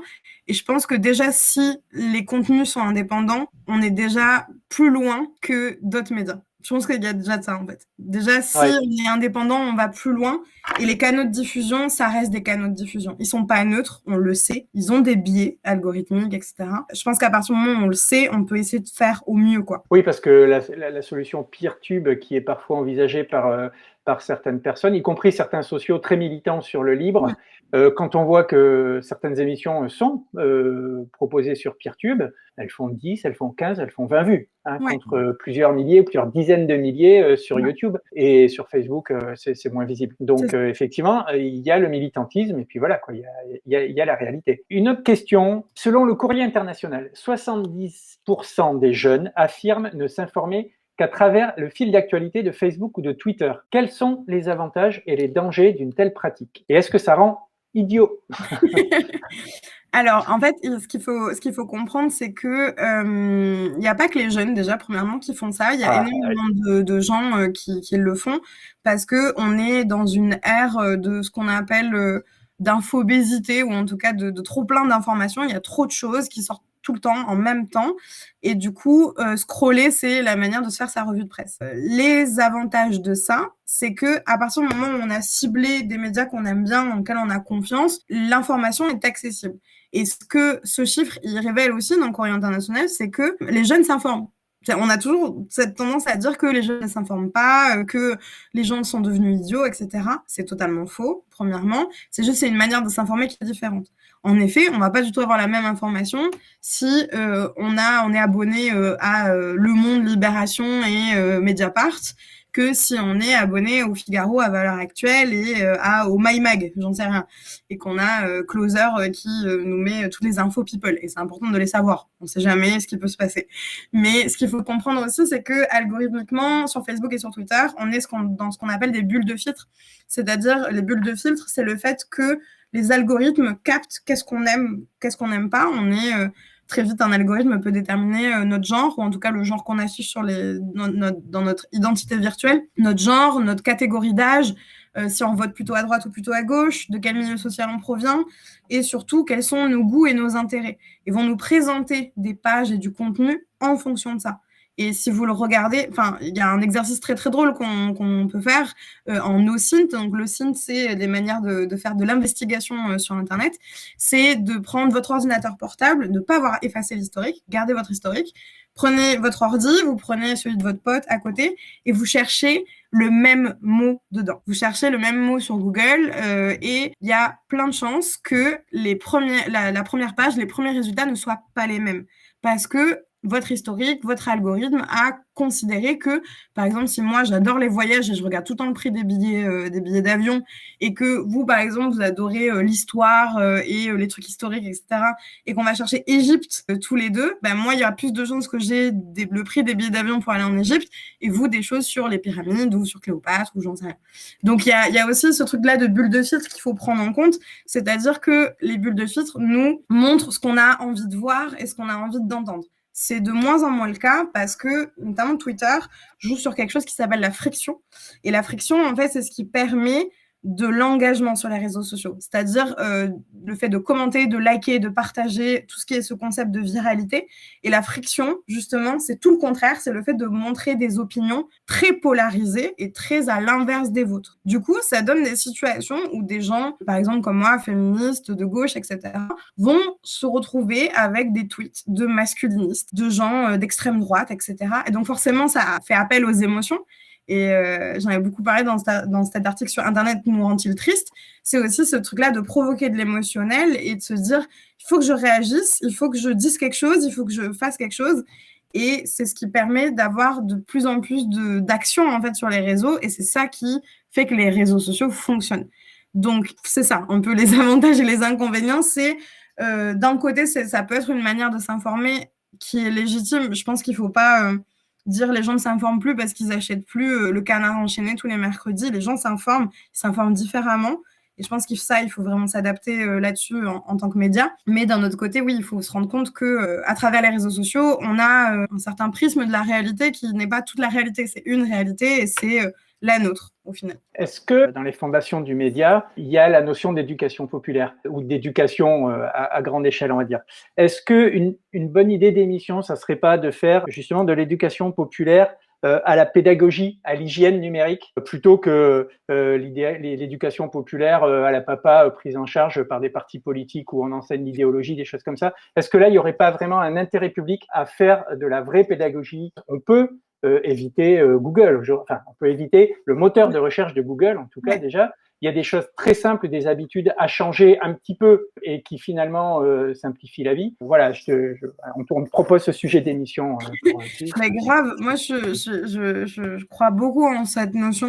Et je pense que déjà, si les contenus sont indépendants, on est déjà plus loin que d'autres médias. Je pense qu'il y a déjà de ça, en fait. Déjà, si on est indépendant, on va plus loin. Et les canaux de diffusion, ça reste des canaux de diffusion. Ils sont pas neutres, on le sait. Ils ont des biais algorithmiques, etc. Je pense qu'à partir du moment où on le sait, on peut essayer de faire au mieux, quoi. Oui, parce que la solution Peertube qui est parfois envisagée par certaines personnes, y compris certains sociaux très militants sur le libre, quand on voit que certaines émissions sont proposées sur Peertube, elles font 10, elles font 15, elles font 20 vues, contre plusieurs milliers, plusieurs dizaines de milliers sur YouTube. Et sur Facebook, c'est moins visible. Donc, effectivement, il y a le militantisme et puis voilà, quoi, il y a la réalité. Une autre question, selon le Courrier international, 70% des jeunes affirment ne s'informer qu'à travers le fil d'actualité de Facebook ou de Twitter. Quels sont les avantages et les dangers d'une telle pratique? Et est-ce que ça rend idiot? Alors, en fait, ce qu'il faut comprendre, c'est que il n'y a pas que les jeunes, déjà, premièrement, qui font ça. Il y a énormément de gens qui le font parce qu'on est dans une ère de ce qu'on appelle d'infobésité ou en tout cas de trop plein d'informations. Il y a trop de choses qui sortent tout le temps, en même temps. Et du coup, scroller, c'est la manière de se faire sa revue de presse. Les avantages de ça, c'est que à partir du moment où on a ciblé des médias qu'on aime bien, dans lesquels on a confiance, l'information est accessible. Et ce que ce chiffre, il révèle aussi dans le Courrier international, c'est que les jeunes s'informent. On a toujours cette tendance à dire que les jeunes ne s'informent pas, que les gens sont devenus idiots, etc. C'est totalement faux, premièrement. C'est juste une manière de s'informer qui est différente. En effet, on ne va pas du tout avoir la même information si on est abonné à Le Monde, Libération et Mediapart que si on est abonné au Figaro, à Valeurs Actuelles et au MyMag, j'en sais rien. Et qu'on a Closer qui nous met toutes les infos people. Et c'est important de les savoir. On ne sait jamais ce qui peut se passer. Mais ce qu'il faut comprendre aussi, c'est que algorithmiquement, sur Facebook et sur Twitter, on est dans ce qu'on appelle des bulles de filtre. C'est-à-dire, les bulles de filtre, c'est le fait que les algorithmes captent qu'est-ce qu'on aime pas. On est Très vite, un algorithme peut déterminer notre genre, ou en tout cas le genre qu'on affiche dans notre identité virtuelle, notre genre, notre catégorie d'âge, si on vote plutôt à droite ou plutôt à gauche, de quel milieu social on provient, et surtout quels sont nos goûts et nos intérêts. Ils vont nous présenter des pages et du contenu en fonction de ça. Et si vous le regardez, il y a un exercice très très drôle qu'on peut faire en OSINT. Donc l'OSINT, c'est des manières de faire de l'investigation sur Internet. C'est de prendre votre ordinateur portable, de ne pas avoir effacé l'historique, gardez votre historique, prenez votre ordi, vous prenez celui de votre pote à côté et vous cherchez le même mot dedans. Vous cherchez le même mot sur Google et il y a plein de chances que la première page, les premiers résultats ne soient pas les mêmes. Parce que votre historique, votre algorithme a considéré que, par exemple, si moi j'adore les voyages et je regarde tout le temps le prix des billets d'avion, et que vous, par exemple, vous adorez l'histoire et les trucs historiques, etc., et qu'on va chercher Égypte tous les deux, moi, il y a plus de chances que j'ai le prix des billets d'avion pour aller en Égypte, et vous, des choses sur les pyramides ou sur Cléopâtre ou j'en sais rien. Donc, il y a aussi ce truc-là de bulle de filtre qu'il faut prendre en compte, c'est-à-dire que les bulles de filtre nous montrent ce qu'on a envie de voir et ce qu'on a envie d'entendre. C'est de moins en moins le cas parce que, notamment Twitter, joue sur quelque chose qui s'appelle la friction. Et la friction, en fait, c'est ce qui permet de l'engagement sur les réseaux sociaux. C'est-à-dire le fait de commenter, de liker, de partager, tout ce qui est ce concept de viralité. Et la friction, justement, c'est tout le contraire. C'est le fait de montrer des opinions très polarisées et très à l'inverse des vôtres. Du coup, ça donne des situations où des gens, par exemple comme moi, féministes, de gauche, etc., vont se retrouver avec des tweets de masculinistes, de gens d'extrême droite, etc. Et donc forcément, ça fait appel aux émotions. Et j'en ai beaucoup parlé dans cet article sur Internet, nous rend-il triste. C'est aussi ce truc-là de provoquer de l'émotionnel et de se dire, il faut que je réagisse, il faut que je dise quelque chose, il faut que je fasse quelque chose. Et c'est ce qui permet d'avoir de plus en plus d'actions en fait, sur les réseaux. Et c'est ça qui fait que les réseaux sociaux fonctionnent. Donc, c'est ça, un peu les avantages et les inconvénients. C'est, d'un côté, ça peut être une manière de s'informer qui est légitime. Je pense qu'il ne faut pas... dire les gens ne s'informent plus parce qu'ils n'achètent plus le Canard enchaîné tous les mercredis. Les gens s'informent, ils s'informent différemment. Et je pense qu'il faut vraiment s'adapter là-dessus en tant que média. Mais d'un autre côté, oui, il faut se rendre compte que à travers les réseaux sociaux, on a un certain prisme de la réalité qui n'est pas toute la réalité. C'est une réalité et c'est la nôtre, au final. Est-ce que dans les fondations du média, il y a la notion d'éducation populaire ou d'éducation à grande échelle, on va dire? Est-ce qu'une bonne idée d'émission, ça serait pas de faire justement de l'éducation populaire à la pédagogie, à l'hygiène numérique, plutôt que l'éducation populaire à la papa prise en charge par des partis politiques où on enseigne l'idéologie, des choses comme ça? Est-ce que là, il n'y aurait pas vraiment un intérêt public à faire de la vraie pédagogie? On peut éviter Google. Enfin, on peut éviter le moteur de recherche de Google, en tout cas déjà. Il y a des choses très simples, des habitudes à changer un petit peu et qui finalement simplifient la vie. Voilà, on me propose ce sujet d'émission. Mais grave, moi je crois beaucoup en cette notion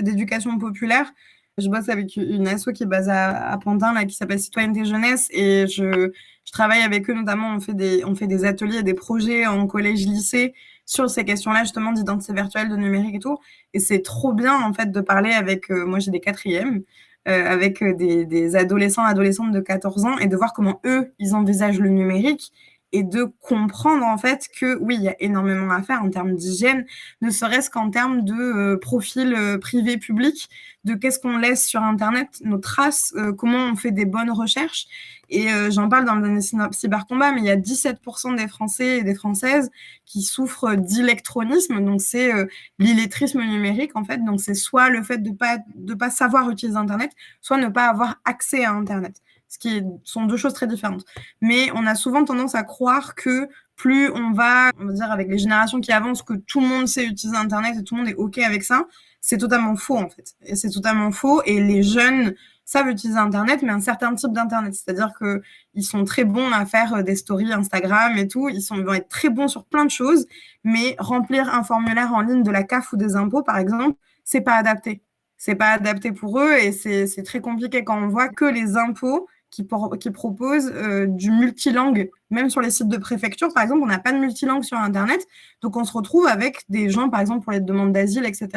d'éducation populaire. Je bosse avec une asso qui est basée à Pantin, là, qui s'appelle Citoyenneté Jeunesse, et je travaille avec eux, notamment on fait des ateliers et des projets en collège-lycée sur ces questions-là, justement, d'identité virtuelle, de numérique et tout. Et c'est trop bien, en fait, de parler avec, moi j'ai des quatrièmes, avec des adolescents, adolescentes de 14 ans, et de voir comment eux, ils envisagent le numérique, et de comprendre en fait que oui, il y a énormément à faire en termes d'hygiène, ne serait-ce qu'en termes de profil privé-public, de qu'est-ce qu'on laisse sur Internet, nos traces, comment on fait des bonnes recherches. Et j'en parle dans le cybercombat, mais il y a 17% des Français et des Françaises qui souffrent d'illectronisme, donc c'est l'illettrisme numérique en fait, donc c'est soit le fait de pas savoir utiliser Internet, soit ne pas avoir accès à Internet. Ce qui sont deux choses très différentes. Mais on a souvent tendance à croire que plus on va dire avec les générations qui avancent, que tout le monde sait utiliser Internet et tout le monde est OK avec ça, c'est totalement faux en fait. Et c'est totalement faux. Et les jeunes savent utiliser Internet, mais un certain type d'Internet. C'est-à-dire qu'ils sont très bons à faire des stories Instagram et tout. Ils vont être très bons sur plein de choses, mais remplir un formulaire en ligne de la CAF ou des impôts, par exemple, c'est pas adapté. C'est pas adapté pour eux et c'est très compliqué quand on voit que les impôts qui proposent du multilangue Même sur les sites de préfecture, par exemple, on n'a pas de multilangue sur Internet. Donc, on se retrouve avec des gens, par exemple, pour les demandes d'asile, etc.,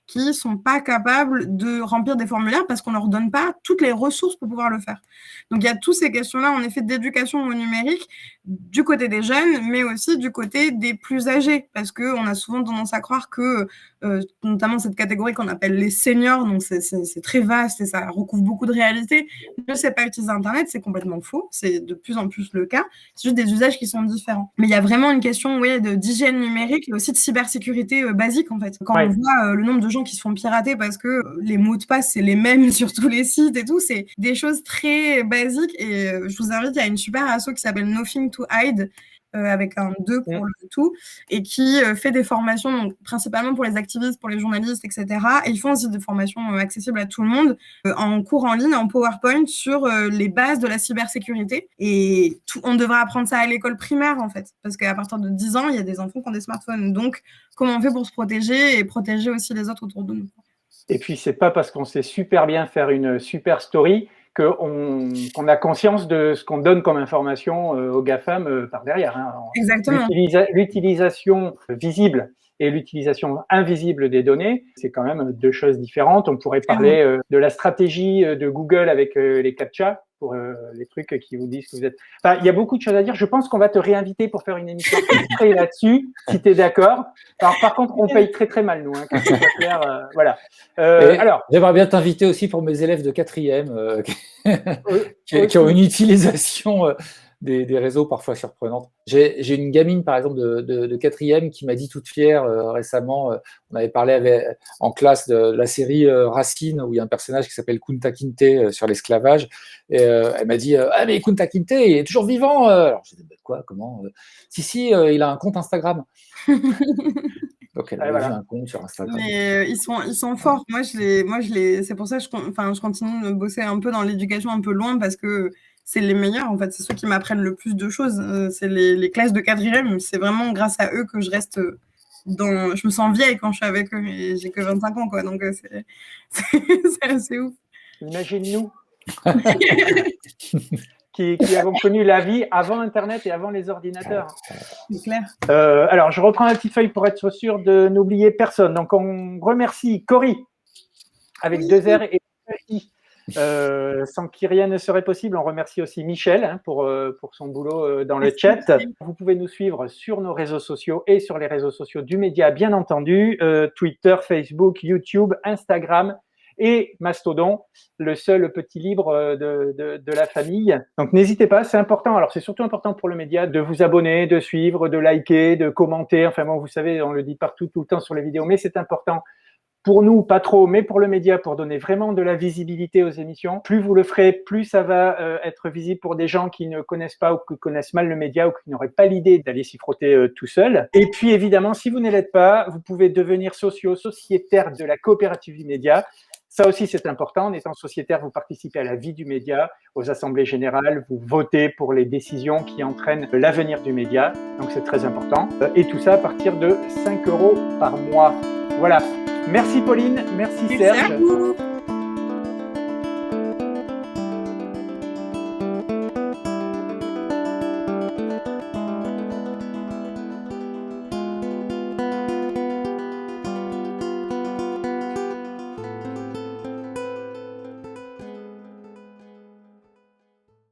qui ne sont pas capables de remplir des formulaires parce qu'on ne leur donne pas toutes les ressources pour pouvoir le faire. Donc, il y a toutes ces questions-là, en effet, d'éducation au numérique du côté des jeunes, mais aussi du côté des plus âgés, parce qu'on a souvent tendance à croire que, notamment cette catégorie qu'on appelle les seniors, donc c'est très vaste et ça recouvre beaucoup de réalités, ne sait pas utiliser Internet, c'est complètement faux, c'est de plus en plus le cas, c'est juste des usages qui sont différents. Mais il y a vraiment une question d'hygiène numérique et aussi de cybersécurité basique, en fait. Quand on voit le nombre de gens qui se font pirater parce que les mots de passe, c'est les mêmes sur tous les sites et tout, c'est des choses très basiques, et je vous invite, il y a une super asso qui s'appelle Nothing to Hide, avec un 2 pour le tout, et qui fait des formations, donc, principalement pour les activistes, pour les journalistes, etc. Et ils font aussi des formations accessibles à tout le monde, en cours en ligne, en PowerPoint, sur les bases de la cybersécurité. Et on devrait apprendre ça à l'école primaire, en fait, parce qu'à partir de 10 ans, il y a des enfants qui ont des smartphones. Donc, comment on fait pour se protéger et protéger aussi les autres autour de nous. Et puis, c'est pas parce qu'on sait super bien faire une super story qu'on a conscience de ce qu'on donne comme information aux GAFAM par derrière. Hein. Exactement. L'utilisation visible et l'utilisation invisible des données, c'est quand même deux choses différentes. On pourrait parler de la stratégie de Google avec les CAPTCHA, pour les trucs qui vous disent que vous êtes... Enfin, il y a beaucoup de choses à dire. Je pense qu'on va te réinviter pour faire une émission là-dessus, si tu es d'accord. Alors, par contre, on paye très, très mal, nous. Hein, clair, voilà. Alors, j'aimerais bien t'inviter aussi pour mes élèves de 4e qui ont une utilisation des réseaux parfois surprenantes. J'ai une gamine, par exemple, de 4e qui m'a dit toute fière récemment, on avait parlé en classe de la série Racine, où il y a un personnage qui s'appelle Kunta Kinte sur l'esclavage, et elle m'a dit « Ah, mais Kunta Kinte, il est toujours vivant !» Alors, je dis « Quoi, comment ?»« Si, il a un compte Instagram. » Donc, elle a vu un compte sur Instagram. Mais ils sont forts. Moi, c'est pour ça que je continue de bosser un peu dans l'éducation un peu loin, parce que c'est les meilleurs, en fait. C'est ceux qui m'apprennent le plus de choses. C'est les classes de 4e. C'est vraiment grâce à eux que je reste je me sens vieille quand je suis avec eux, et j'ai que 25 ans, quoi. Donc, c'est assez ouf. Imagine-nous qui avons connu la vie avant Internet et avant les ordinateurs. C'est clair. Alors, je reprends la petite feuille pour être sûr de n'oublier personne. Donc, on remercie Cory, avec 2 R et 2 I. Sans qui rien ne serait possible. On remercie aussi Michel pour son boulot dans le chat. Vous pouvez nous suivre sur nos réseaux sociaux et sur les réseaux sociaux du média, bien entendu, Twitter, Facebook, YouTube, Instagram et Mastodon, le seul petit libre de la famille. Donc n'hésitez pas, c'est important. Alors c'est surtout important pour le média de vous abonner, de suivre, de liker, de commenter. Enfin bon, vous savez, on le dit partout, tout le temps sur les vidéos, mais c'est important. Pour nous, pas trop, mais pour le média, pour donner vraiment de la visibilité aux émissions. Plus vous le ferez, plus ça va être visible pour des gens qui ne connaissent pas ou qui connaissent mal le média ou qui n'auraient pas l'idée d'aller s'y frotter tout seul. Et puis évidemment, si vous ne l'êtes pas, vous pouvez devenir sociétaire de la coopérative du média. Ça aussi, c'est important. En étant sociétaire, vous participez à la vie du média, aux assemblées générales, vous votez pour les décisions qui entraînent l'avenir du média. Donc, c'est très important. Et tout ça à partir de 5 € par mois. Voilà. Merci Pauline, merci Serge.